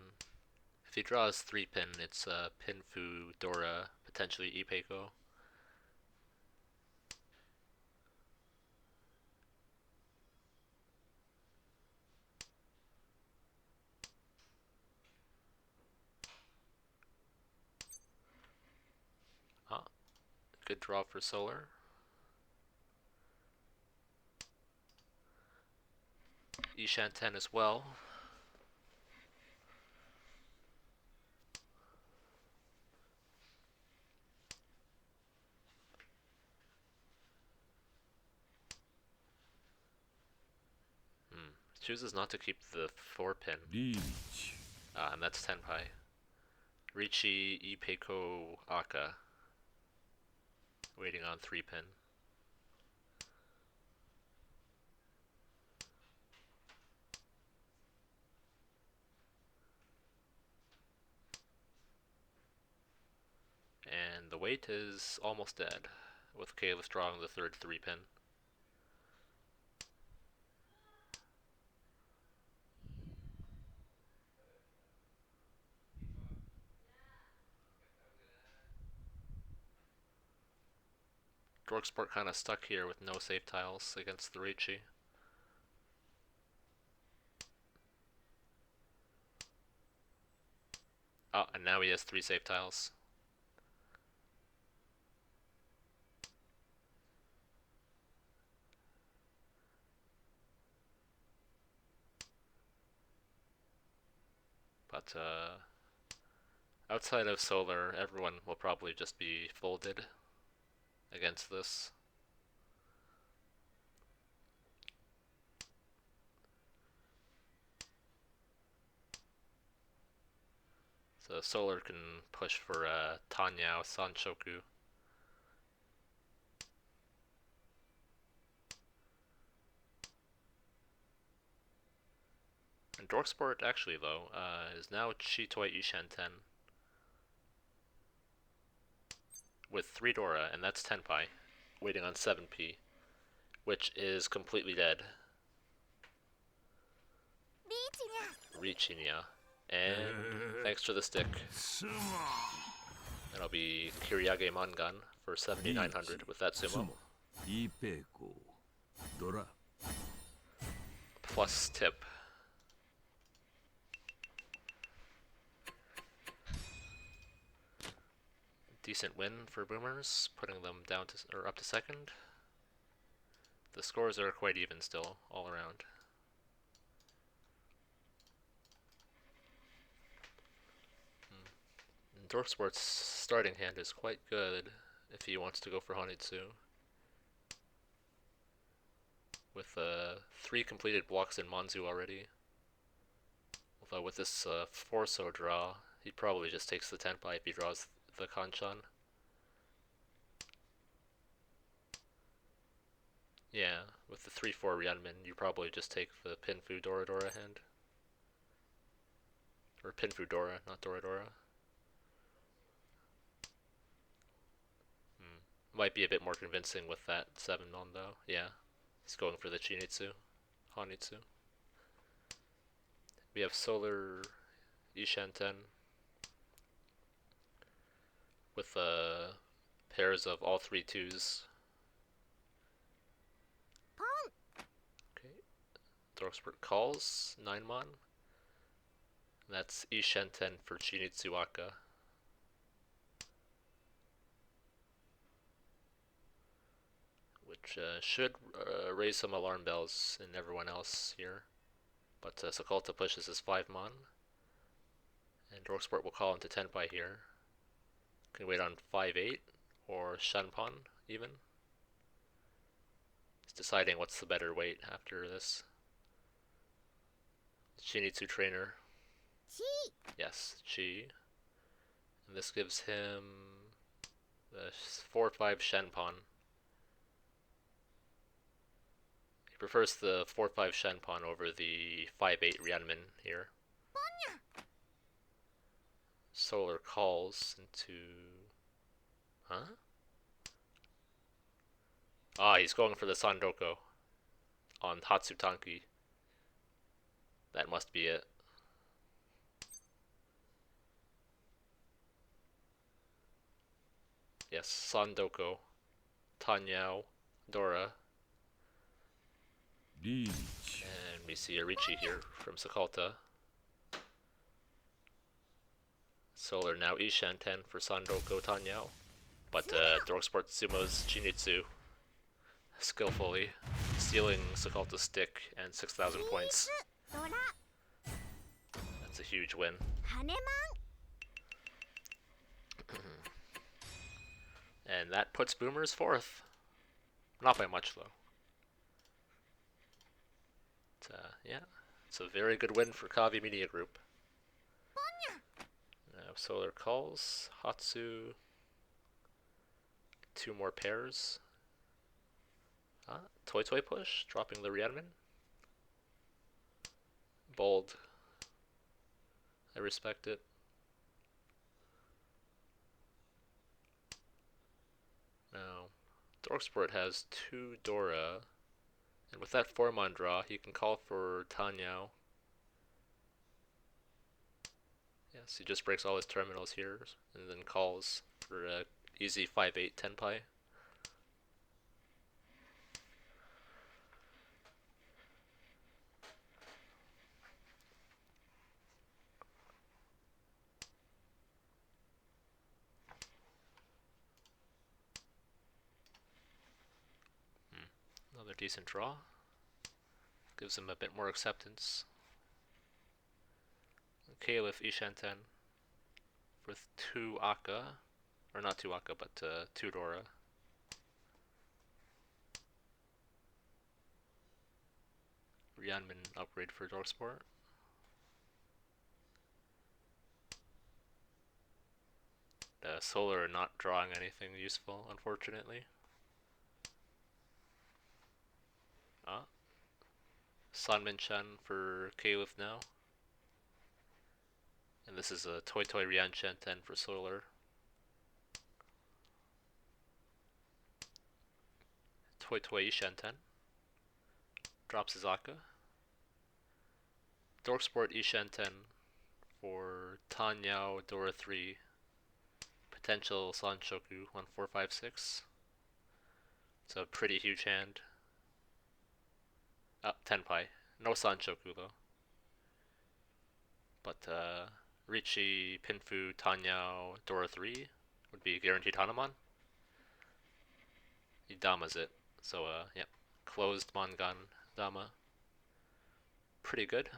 If he draws 3 pin, it's Pin Fu, Dora, potentially Ipeiko. Good draw for Solar. Ishan 10 as well. Chooses not to keep the 4 pin. Reach. And that's 10 pi. Richi, Ipeiko, Aka. Waiting on 3 pin. And the wait is almost dead, with Caliph drawing the third 3 pin. Dorksport kind of stuck here with no safe tiles against the Richi. And now he has 3 safe tiles. But outside of Solar, everyone will probably just be folded against this. So Solar can push for Tanyao Sanshoku. And Dorksport, actually, though, is now Chitoi Ishanten with 3 Dora, and that's Tenpai, waiting on 7P, which is completely dead. リーチにゃ Reaching ya. And thanks to the stick, すま that'll be Kiriage Mangan for 7,900 with that つ sumo. もいいペーコドラ Plus tip. Decent win for Boomers, putting them down to or up to second. The scores are quite even still, all around. And Dorksport's starting hand is quite good if he wants to go for Honitsu. With 3 completed blocks in Manzu already. Although with this 4-so draw, he probably just takes the Tenpai if he draws the Kanchan. Yeah, with the 3-4 Ryanmin, you probably just take the Pinfu Dora Dora hand. Or Pinfu Dora, not Dora Dora. Might be a bit more convincing with that 7-non though. Yeah, he's going for the Chinitsu, Honitsu. We have Solar Ishanten with pairs of all 3 twos. Okay, Dorksport calls 9-mon. That's Ishanten for Chinitsu Aka. Which should raise some alarm bells in everyone else here. But Sakulta pushes his 5-mon. And Dorksport will call into Tenpai here. Can wait on 5-8 or Shanpon even. He's deciding what's the better weight after this. Chinitsu trainer. チ Yes, Chi. And this gives him the 4-5 Shanpon. He prefers the 4-5 Shanpon over the 5-8 Ryanmin here. Solar calls into... Huh? Ah, he's going for the Sandoko on Hatsutanki. That must be it. Yes, Sandoko, Tanyao, Dora, リーチ and we see a Richi here from Sakulta. Solar now Ishanten for Sandoko Tanyao. But Dorksport summos Chinitsu skillfully, stealing Sakulta's stick and 6,000 points. ドラ That's a huge win. 羽マン And that puts Boomers 4th. Not by much though. Yeah, it's a very good win for Kaavi Media Group. Now Solar calls, Hatsu, 2 more pairs. Toy Toy push, dropping the Ryanmin. Bold. I respect it. Now, Dorksport has 2 Dora, and with that 4-mon draw, he can call for Tanyao. Yes, he just breaks all his terminals here, and then calls for a easy 5-8 Tenpai. Another decent draw. Gives him a bit more acceptance. Caliph Ishanten with 2 Aka. Or not 2 Aka, but 2 Dora. Ryanmin upgrade for Dorksport. Solar not drawing anything useful, unfortunately. Sanmin Chen for Caliph now. And this is a Toy Toy Rian Chen 10 for Solar. Toy Toy Ishan 10. Drops Izaka. Dorksport Ishan 10 for Tanyao Dora 3. Potential Sanshoku 1456. It's a pretty huge hand. Tenpai. No Sanshoku though. But Richi, Pinfu, Tanyao, Dora 3 would be guaranteed Hanuman. He Dama's it. So yeah. Closed Mangan Dama. Pretty good.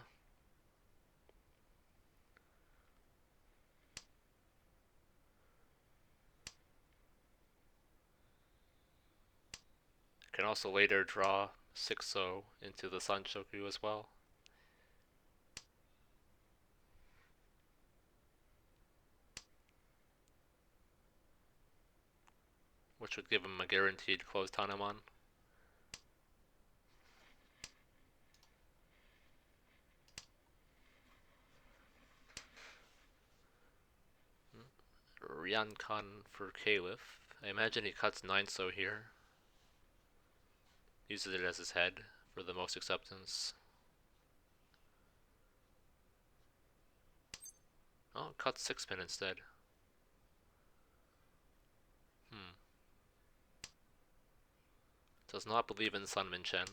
Can also later draw 6-0 into the Sanshoku as well. Which would give him a guaranteed closed Hanuman. Ryankan for Caliph. I imagine he cuts 9-so here. Uses it as his head for the most acceptance. Oh, cuts 6-pin instead. Does not believe in Sunmin Chen.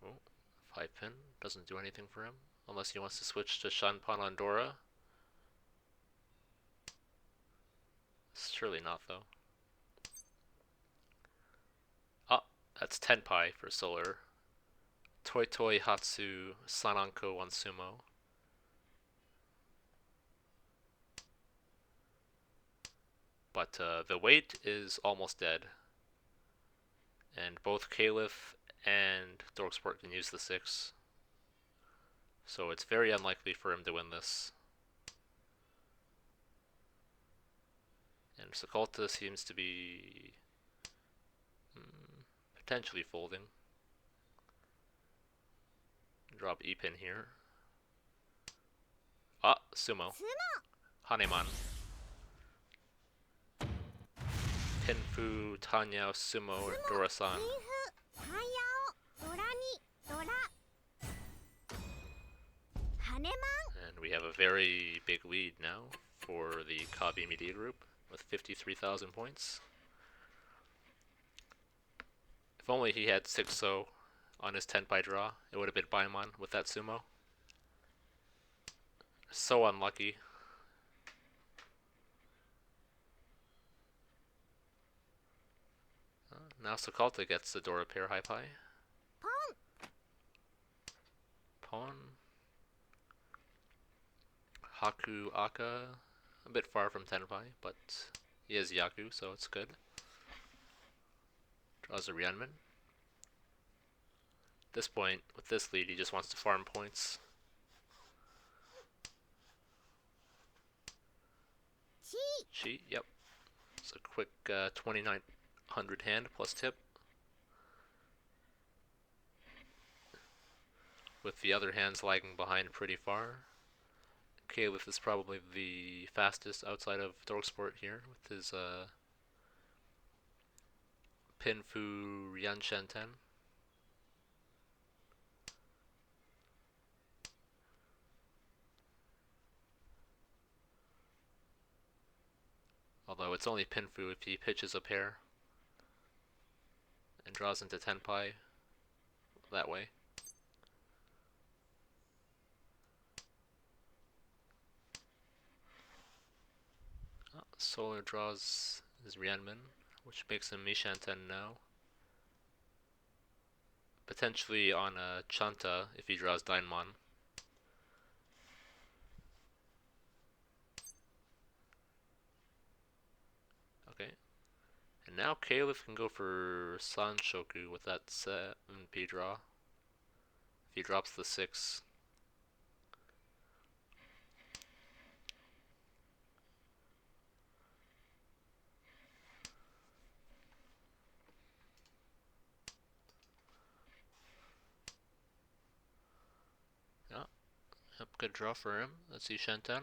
Oh, 5-pin doesn't do anything for him unless he wants to switch to Shanpan on Dora. Surely not though. That's Tenpai for Solar. Toy Toy Hatsu Sananko on Sumo. But the weight is almost dead. And both Caliph and Dorksport can use the 6. So it's very unlikely for him to win this. And Sakulta seems to be potentially folding. Drop E-pin here. Sumo. Haneman. Pinfu, Tanyao, Sumo, Dora-san. And we have a very big lead now for the Kaavi Media Group with 53,000 points. If only he had 6-0 on his 10 by draw, it would have been Baimon with that Sumo. So unlucky. Now Sakulta gets the Dora pair high pie. Pawn. Haku Aka. A bit far from Tenpai, but he is Yaku, so it's good. Draws a Ryanman. At this point, with this lead, he just wants to farm points. Chi, yep. It's a quick 2,900 hand plus tip. With the other hands lagging behind pretty far. Caliph is probably the fastest outside of Dorksport here with his Pinfu Rianshan 10. Although it's only Pinfu if he pitches a pair and draws into Tenpai that way. Solar draws his Ryanman, which makes him Mishan 10 now. Potentially on a Chanta if he draws Daimon. Okay. And now Caliph can go for Sanshoku with that 7p draw. If he drops the 6. Yeah, yep, good draw for him. Let's see Shanten.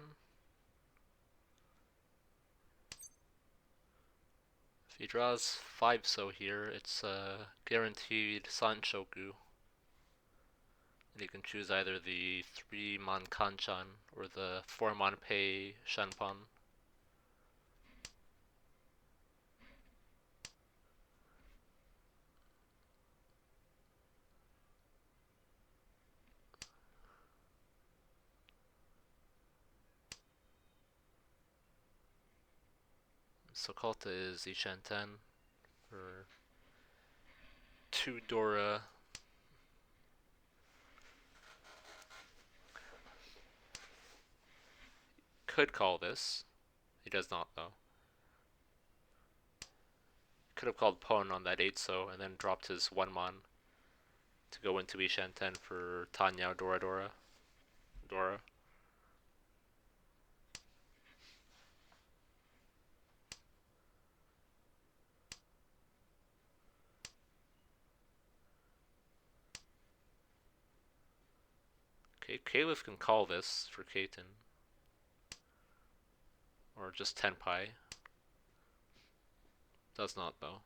If he draws 5 so here, it's guaranteed Sanshoku. And you can choose either the 3-man Kanchan or the 4-man Pei Shanpan. Sokolta is Ishanten for 2 Dora. Could call this. He does not though. Could have called Pon on that 8-so and then dropped his 1-man to go into Ishanten for Tanyao Dora. Okay, Caliph can call this for Kaiten. Or just 10 pi. Does not though.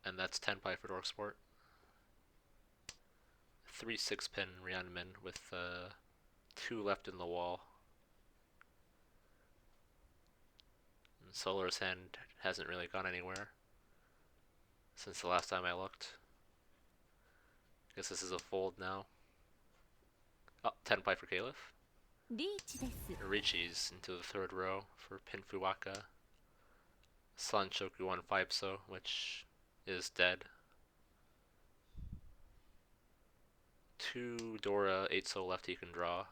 And that's 10 pi for Dorksport. 3 6-pin Ryanmin with 2 left in the wall. And Solar's hand hasn't really gone anywhere since the last time I looked. Guess this is a fold now. 10 pi for Caliph. リーチです。 Richi's into the 3rd row for Pinfuwaka. Sanshoku on 5-so, which is dead. 2 Dora 8-so left he can draw.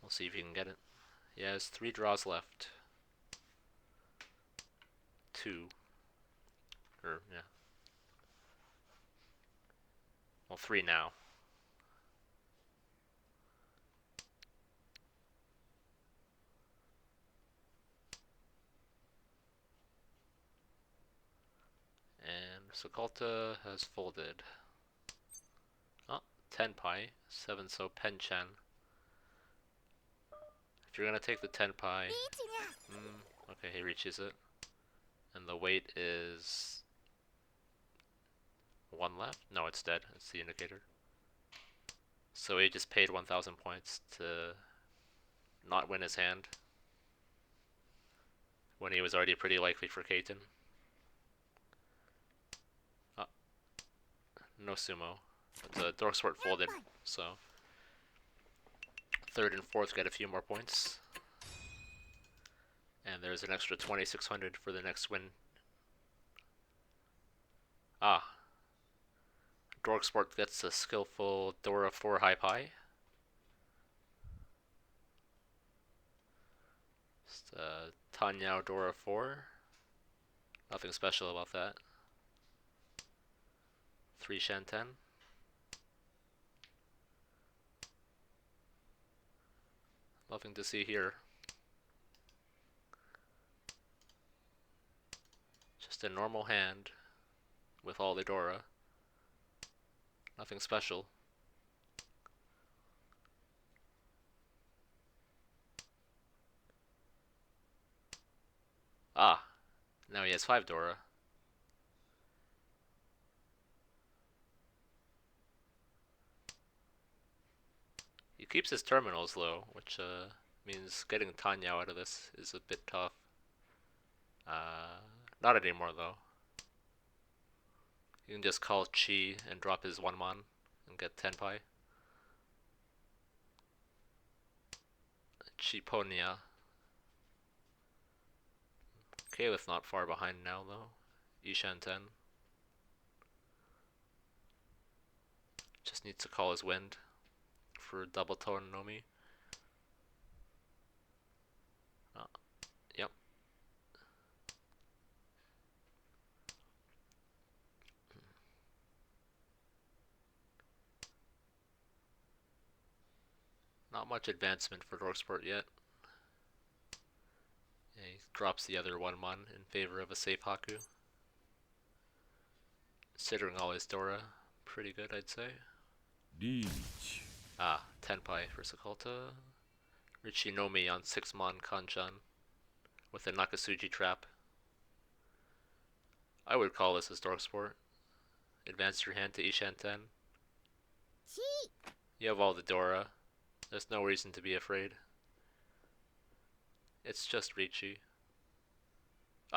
We'll see if he can get it. He has 3 draws left. 2. Or, yeah. Well, 3 now. And Sokolta has folded. 10 pi, 7-so Penchan. If you're gonna take the 10 pi, リーチにゃ okay, he reaches it. And the weight is 1 left? No, it's dead. It's the indicator. So he just paid 1,000 points to not win his hand when he was already pretty likely for Kaiten. No sumo. But the Dorksport folded, so 3rd and 4th get a few more points. And there's an extra 2,600 for the next win. Dorksport gets a skillful Dora 4 high pi. Just Tanyao Dora 4. Nothing special about that. 3 Shanten. Nothing to see here. Just a normal hand with all the Dora. Nothing special. Now he has 5 Dora. He keeps his terminals low, which means getting Tanyao out of this is a bit tough. Not anymore though. You can just call Chi and drop his 1-man and get 10 pi. Chiponia. Caliph not far behind now though. Ishanten. Just needs to call his wind for double tone Nomi. Yep. Not much advancement for Dorksport yet. Yeah, he drops the other 1-mon in favor of a safe Haku. Considering all his Dora, pretty good, I'd say. リーチ Tenpai for Sakulta. Richie Nomi on 6-mon Kanchan with a Nakasuji trap. I would call this as Dorksport. Advance your hand to Ishan 10. You have all the Dora. There's no reason to be afraid. It's just Richie.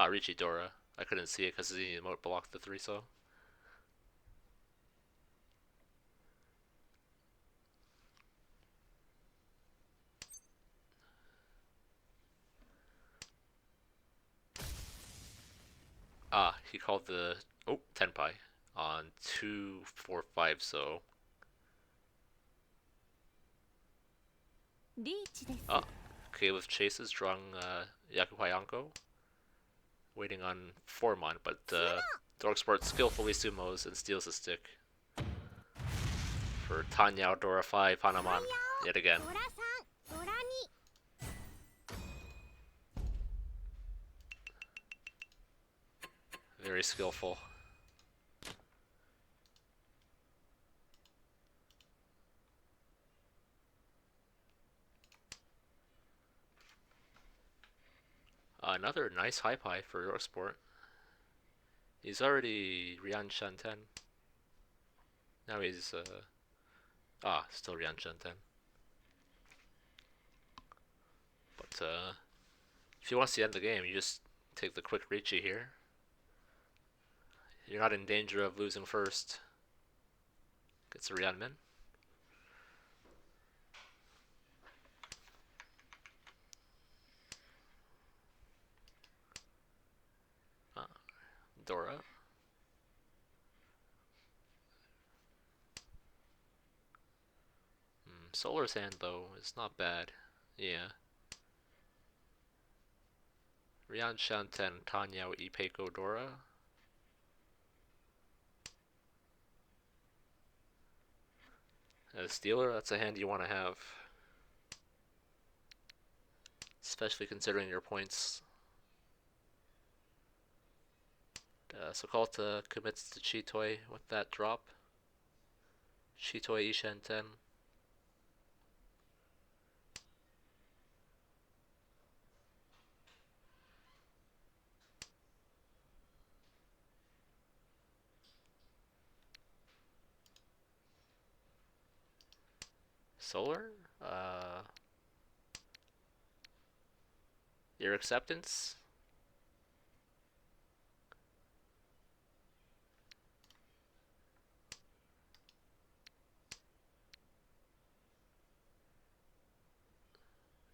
Richie Dora. I couldn't see it because the emote blocked the 3-so. He called the Tenpai on 2, 4, 5, so リーチです。 okay with chases, drawing Yakuhai Anko. Waiting on 4-mon, but Dorksport skillfully sumos and steals the stick. For Tanyao Dora 5 Hanaman yet again. ドラ3、ドラ2。 Very skillful. Another nice high pie for Dorksport. He's already Rian Shan 10. Now he's still Rian Shan 10. But if he wants to end the game, you just take the quick Richie here. You're not in danger of losing first. Gets a Rian Min. Dora. Solar's hand though is not bad. Yeah. Rian Shanten, Tanyao, Ipeiko, Dora. As a stealer, that's a hand you want to have. Especially considering your points. Sakulta commits to Chitoi with that drop. Chitoi Ishan 10. Solar? Your acceptance?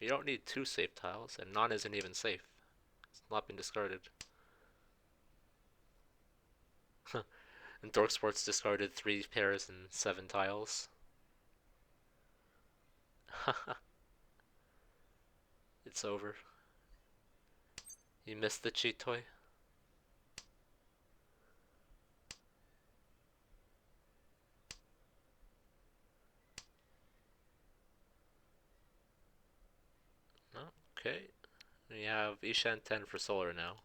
You don't need 2 safe tiles, and none isn't even safe. It's not been discarded. And Dorksports discarded 3 pairs and 7 tiles. It's over. You missed the cheat toy. Okay. We have Ishan 10 for Solar now.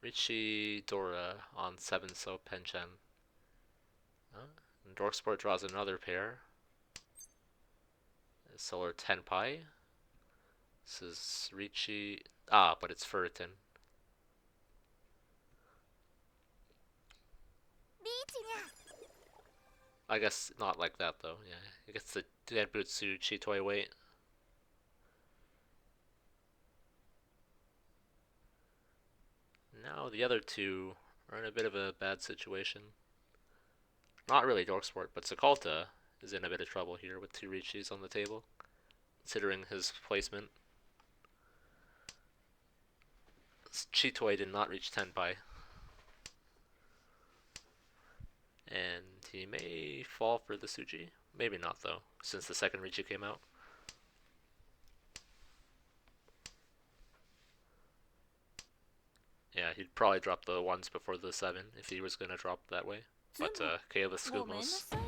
Richie Dora on 7 so Penchen. And Dorksport draws another pair. Solar Tenpai. This is Richie. But it's Furitin. I guess not like that though, yeah. It gets the Denbutsu Chitoi weight. Now the other two are in a bit of a bad situation. Not really Dorksport, but Sakulta is in a bit of trouble here with 2 Richis on the table, considering his placement. Chitoi did not reach Tenpai. And he may fall for the Tsuji. Maybe not though, since the second Richi came out. Yeah, he'd probably drop the 1s before the 7 if he was gonna drop that way. But Caleb's ごめんな Skumos. さいね。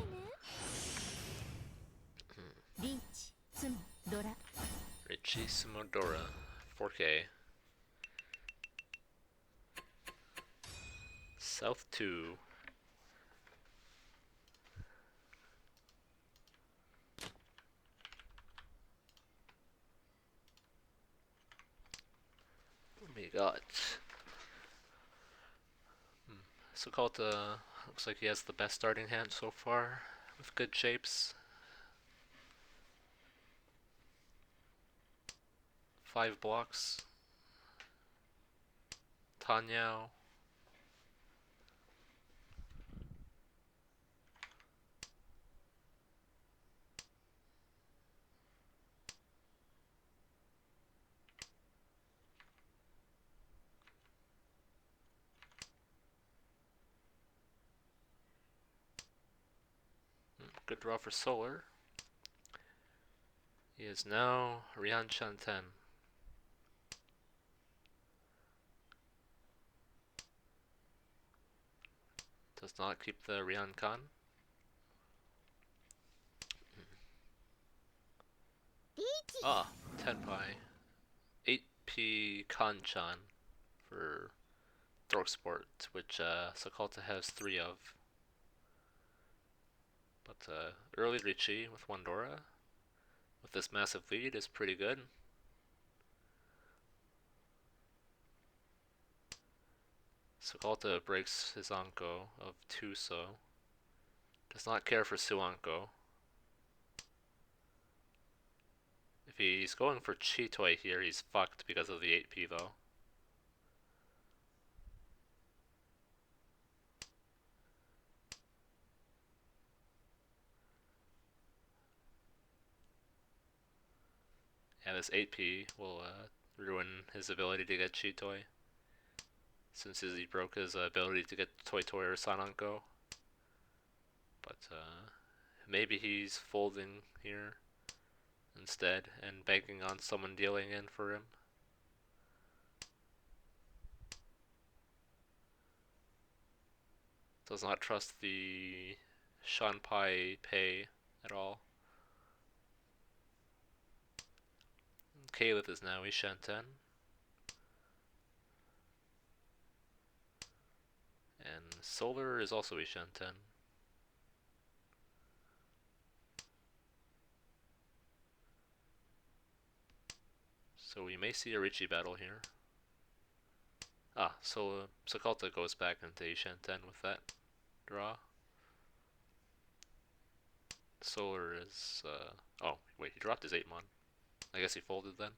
リーチ、ツモ、ドラ。 Richi Sumodora. 4K. South 2. We got Sokolta. Looks like he has the best starting hand so far, with good shapes. 5 blocks. Tanyao. Good draw for Solar. He is now Rian Shanten. Does not keep the Rian Kan. リーチ。 Ah, Tenpai. 8P Kanchan for Dorksport, which Sokolta has 3 of. But early Richi with Wandora, with this massive lead, is pretty good. Sokolta breaks his Anko of 2 so. Does not care for Suanko. If he's going for Chitoi here, he's fucked because of the 8P though. Yeah, this 8P will ruin his ability to get Chitoi, since he broke his ability to get Toi Toi or Sananko. But maybe he's folding here instead and banking on someone dealing in for him. Does not trust the Shanpai pay at all. Caleb is now Ishanten. And Solar is also Ishanten. So we may see a Richie battle here. Ah, so Sokolta goes back into Ishanten with that draw. Solar is oh wait, he dropped his 8-mon. I guess he folded then.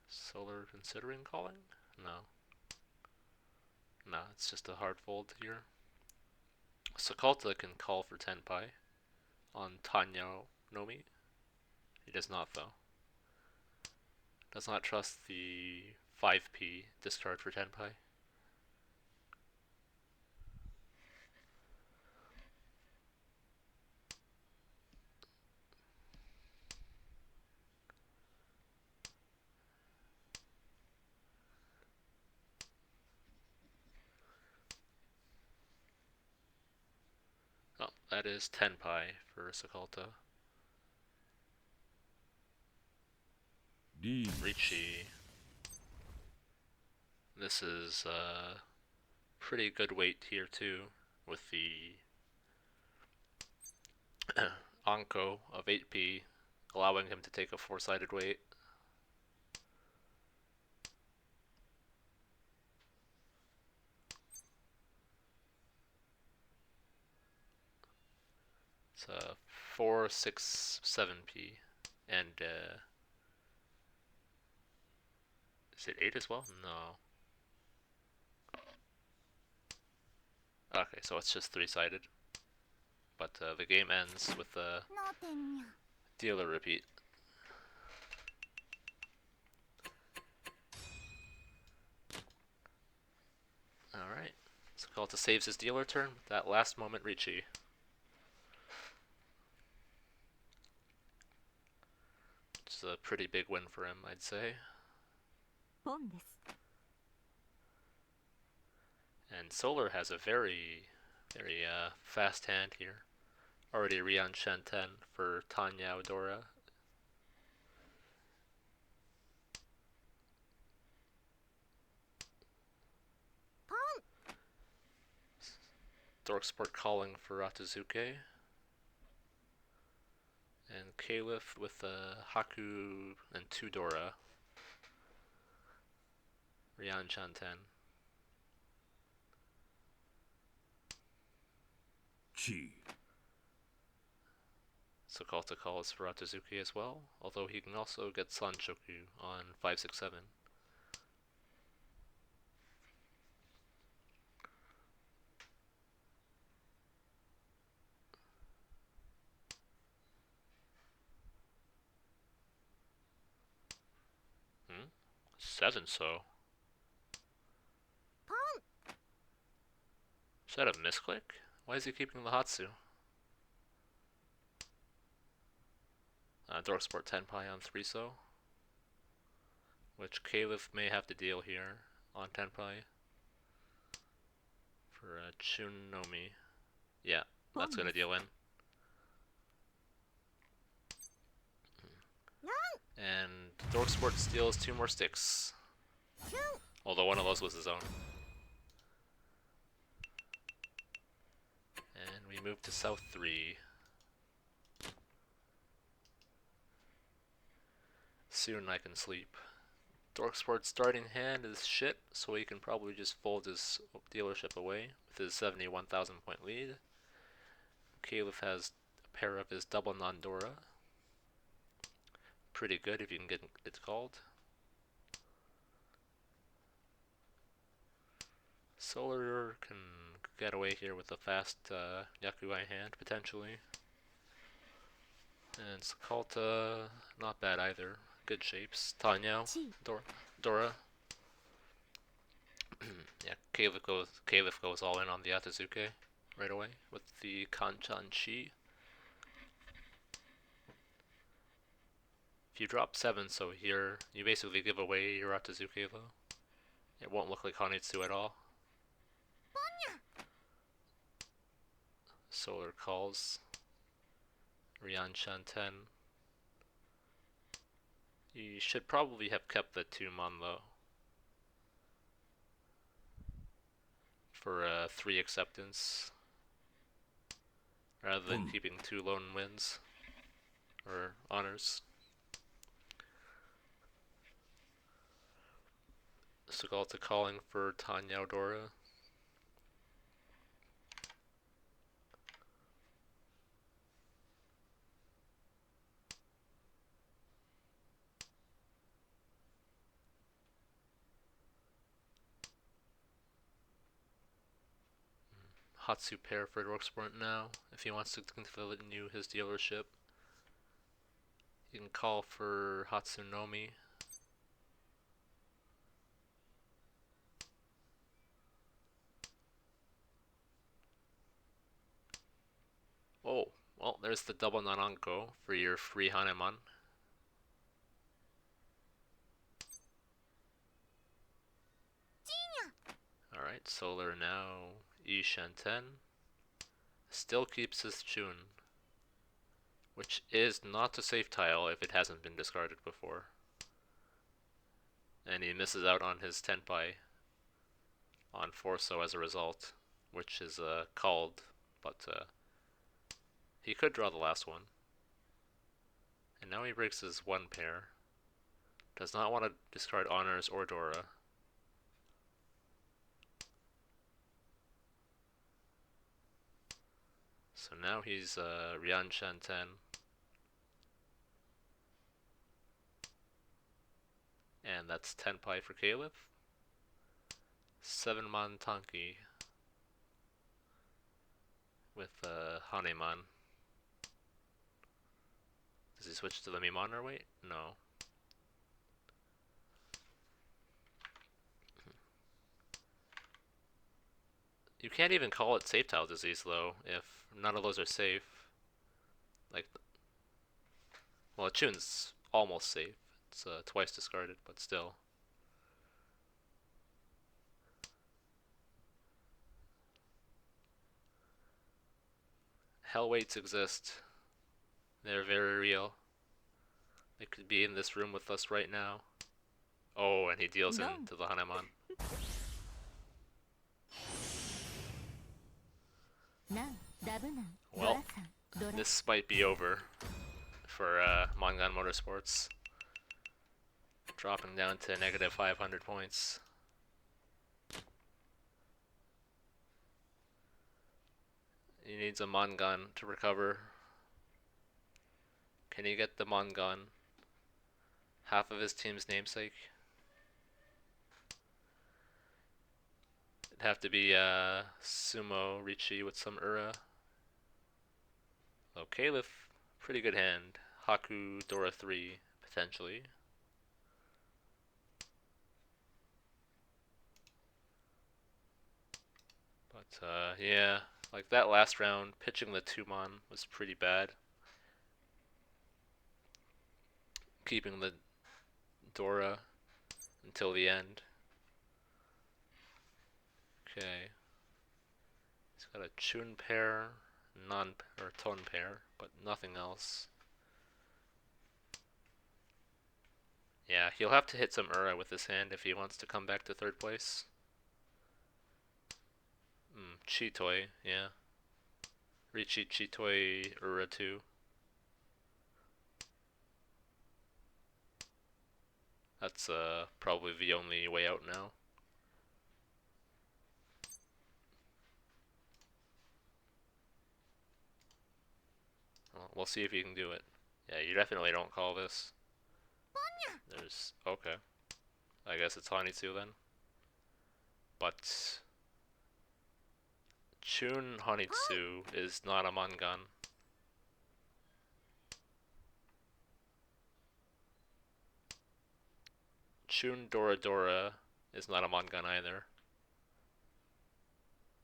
Solar considering calling? No. No, it's just a hard fold here. Sokolta can call for Tenpai on Tanya Nomi. He does not though. Does not trust the 5P discard for Tenpai. Oh, that is Tenpai for Sokolta. Richi. This is pretty good weight here too, with the Anko of 8P allowing him to take a 4-sided weight. It's 4, 6, 7P, and is it 8 as well? No. Okay, so it's just 3-sided. But the game ends with a なってんにゃ dealer repeat. Alright. So Kalta saves his dealer turn with that last moment Ricci. Which is a pretty big win for him, I'd say. ポンです And Solar has a very fast hand here. Already Rian Shen 10 for Tanya Odora. Dorksport calling for Ratazuke. And Caliph with Haku and 2 Dora. Rian Shen 10. Chi. So Kalta calls for Ratazuki as well, although he can also get Sanchoku on 567. Hmm? 7 so. Is that a misclick? Why is he keeping the Hatsu? Dorksport 10 pi on 3 so. Which Caliph may have to deal here on 10 pi. For Chunomi. Yeah, that's gonna deal in. And Dorksport steals 2 more sticks. Although one of those was his own. And we move to South 3. Soon I can sleep. Dorksport's starting hand is shit, so he can probably just fold his dealership away with his 71,000 point lead. Caliph has a pair of his double non-Dora. Pretty good if you can get it called. Solar can get away here with a fast Yakuai hand, potentially. And Sakalta, not bad either. Good shapes. Tanya, Dora. Yeah, Caliph goes all in on the Atazuke right away with the Kanchan Chi. If you drop 7 so here, you basically give away your Atazuke though. It won't look like Hanitsu at all. Solar calls. Rian Shan 10. You should probably have kept the 2 mon though. For 3 acceptance. Rather than keeping 2 lone wins. Or honors. Sagalta calling for Tanya Odora. Hatsu pair for Dorksport now, if he wants to continue his dealership. You can call for Hatsunomi. Oh, well, there's the double Nananko for your free Haneman. Alright, Solar now Ishan 10. Still keeps his Chun, which is not a safe tile if it hasn't been discarded before. And he misses out on his Tenpai on Forso as a result, which is called, but he could draw the last one. And now he breaks his 1 pair. Does not want to discard Honors or Dora. So now he's Rian Shan 10. And that's 10 pi for Caliph. 7 man Tanki. with Haneman. Does he switch to the Mimon or wait? No. You can't even call it safe tile disease though if none of those are safe. Like, well, Chun's almost safe. It's twice discarded, but still. Hell weights exist. They're very real. They could be in this room with us right now. Oh, and he deals No. into the Haneman. なんダブなんド Well, ラさんドラ this might be over for Mangan Motorsports. Dropping down to negative 500 points. He needs a Mangan to recover. Can he get the Mangan? Half of his team's namesake? It'd have to be Sumo Ricci with some Ura. Oh, Caliph, pretty good hand. Haku, Dora 3, potentially. But yeah, like that last round, pitching the 2-mon was pretty bad. Keeping the Dora until the end. Okay. He's got a Chun pair, or Ton pair, but nothing else. Yeah, he'll have to hit some Ura with his hand if he wants to come back to third place. Chitoi, yeah. Ricci, Chitoi, Ura 2. That's probably the only way out now. Well, we'll see if he can do it. Yeah, you definitely don't call this. There's... okay. I guess it's Hanitsu then. But... Chun Hanitsu is not a Mangan. Chun Dora Dora is not a Mangan either.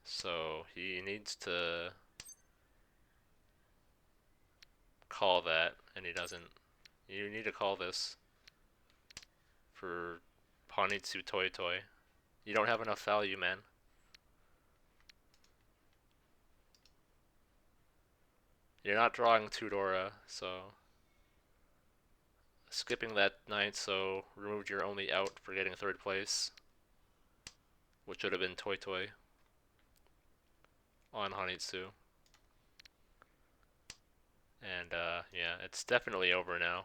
So he needs to call that, and he doesn't. You need to call this for Hanitsu Toi Toi. You don't have enough value, man. You're not drawing 2 Dora, so skipping that 9, so removed your only out for getting third place, which would have been Toi Toi on Hanitsu. And yeah, it's definitely over now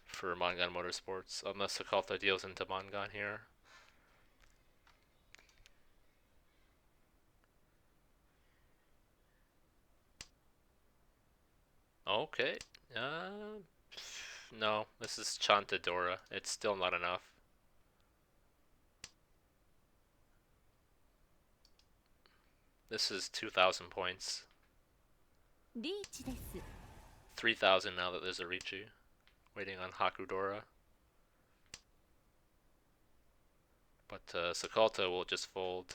for Mangan Motorsports, unless Sakalta deals into Mangan here. Okay. No, this is Chantadora. It's still not enough. This is 2,000 points. リーチです 3,000 now that there's a Ricci. Waiting on Hakudora. But Sakalta will just fold.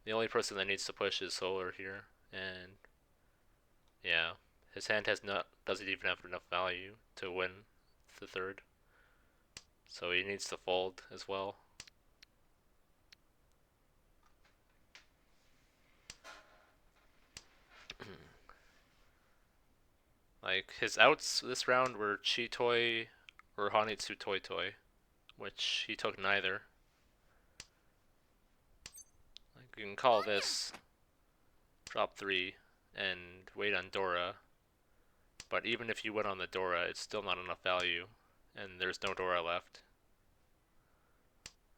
The only person that needs to push is Solar here. And yeah, his hand doesn't even have enough value to win the third. So he needs to fold as well. Like, his outs this round were Chitoi or Hanitsu Toi Toi, which he took neither. Like, you can call this drop 3 and wait on Dora, but even if you went on the Dora, it's still not enough value, and there's no Dora left.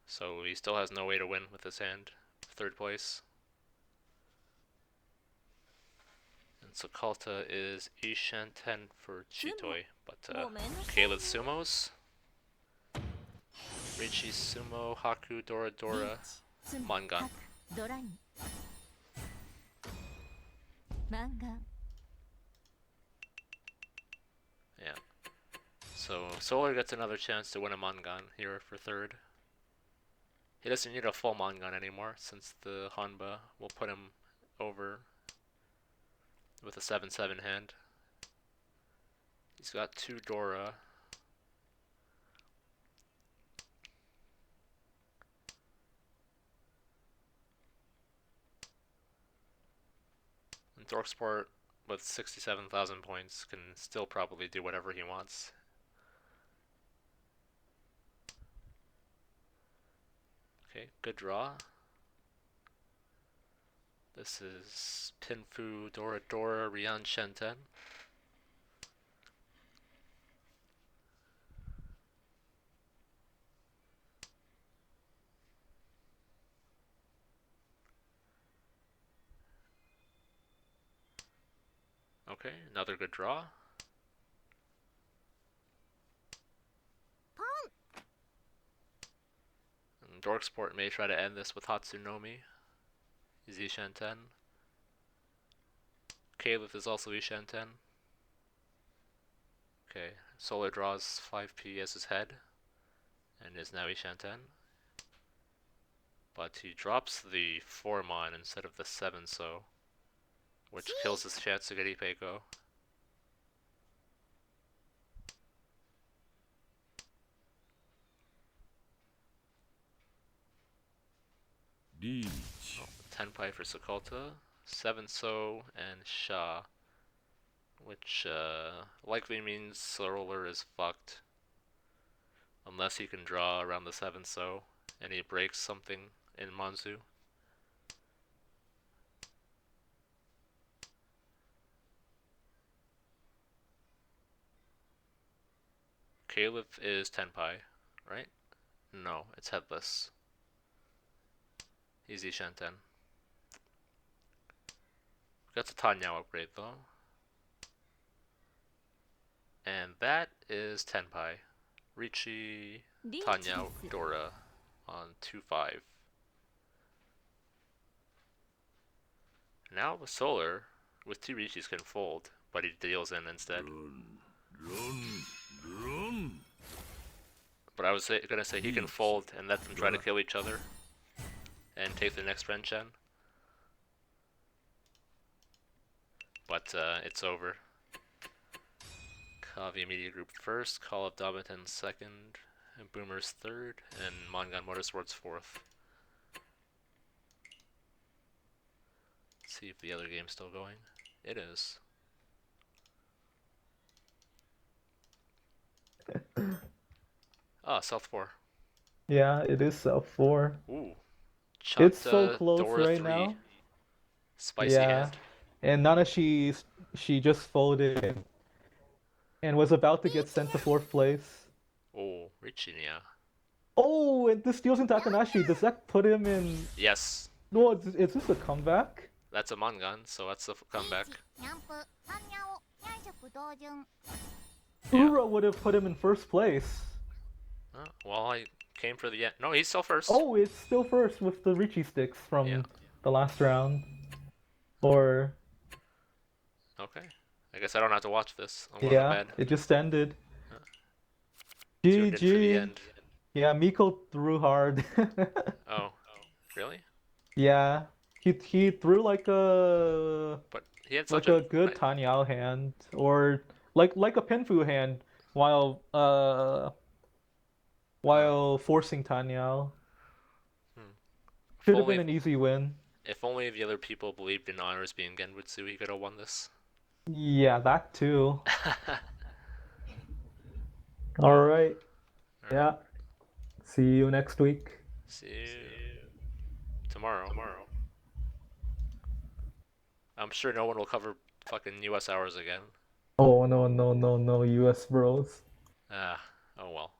So he still has no way to win with his hand, third place. And Sakalta is Ishan 10 for Chitoi, but Caleb Sumos, Ricci Sumo, Haku, Dora Dora, Mangan. ドラに Mangan. Yeah. So Solar gets another chance to win a Mangan here for third. He doesn't need a full Mangan anymore since the Hanba will put him over with a 7-7 hand. He's got 2 Dora. And Dorksport with 67,000 points can still probably do whatever he wants. Okay, good draw. This is Pinfu, Dora Dora, Rian Shenten. Okay, another good draw. And Dorksport may try to end this with Hatsunomi. Is Ishanten. Caliph is also Ishanten. Okay, Solar draws 5p as his head and is now Ishanten. But he drops the 4-mon instead of the 7-so, which kills his chance to get Ipeiko. Reach. 10 pie for Sakulta, 7-so and Sha, which likely means Solar is fucked. Unless he can draw around the 7-so and he breaks something in Manzu. Caliph is 10 pie, right? No, it's headless. Easy Shanten. Got the Tanyao upgrade though. And that is 10 pie. Richi, Tanyao, Dora on 2-5. Now with Solar, with 2 Richis can fold, but he deals in instead. Run. But I was gonna say he can fold and let them try to kill each other and take the next Renchen. But it's over. Kaavi Media Group first, Call of Domitan second, and Boomers third, and Mangan Motorsports fourth. Let's see if the other game's still going. It is. Ah, South 4. Yeah, it is South 4. Ooh. It's so Chanta, close Dora right 3. now. Spicy Yeah. hand. And Nana, she just folded and was about to get sent to 4th place. Oh, Richinia. Oh, and this steals into Takanashi. Does that put him in... Yes. No, is this a comeback? That's a Mangan, so that's the comeback. Yeah. Ura would have put him in 1st place. Well, I came for the end. No, he's still first. Oh, it's still 1st with the Richie sticks from Yeah. the last round. Or... Okay. I guess I don't have to watch this. I'm going to Yeah, bed. it just ended. Tuned in for the GG. end. Yeah, Miko threw hard. Oh, really? Yeah, he threw like a But he had like such a good Tanyao hand, or like a Pinfu hand while forcing Tanyao. Should have been an easy win. If only the other people believed in honors being Genbutsu, he could have won this. Yeah, that too. All right. Yeah. See you next week. See you tomorrow. I'm sure no one will cover fucking US hours again. Oh no, US bros. Oh well.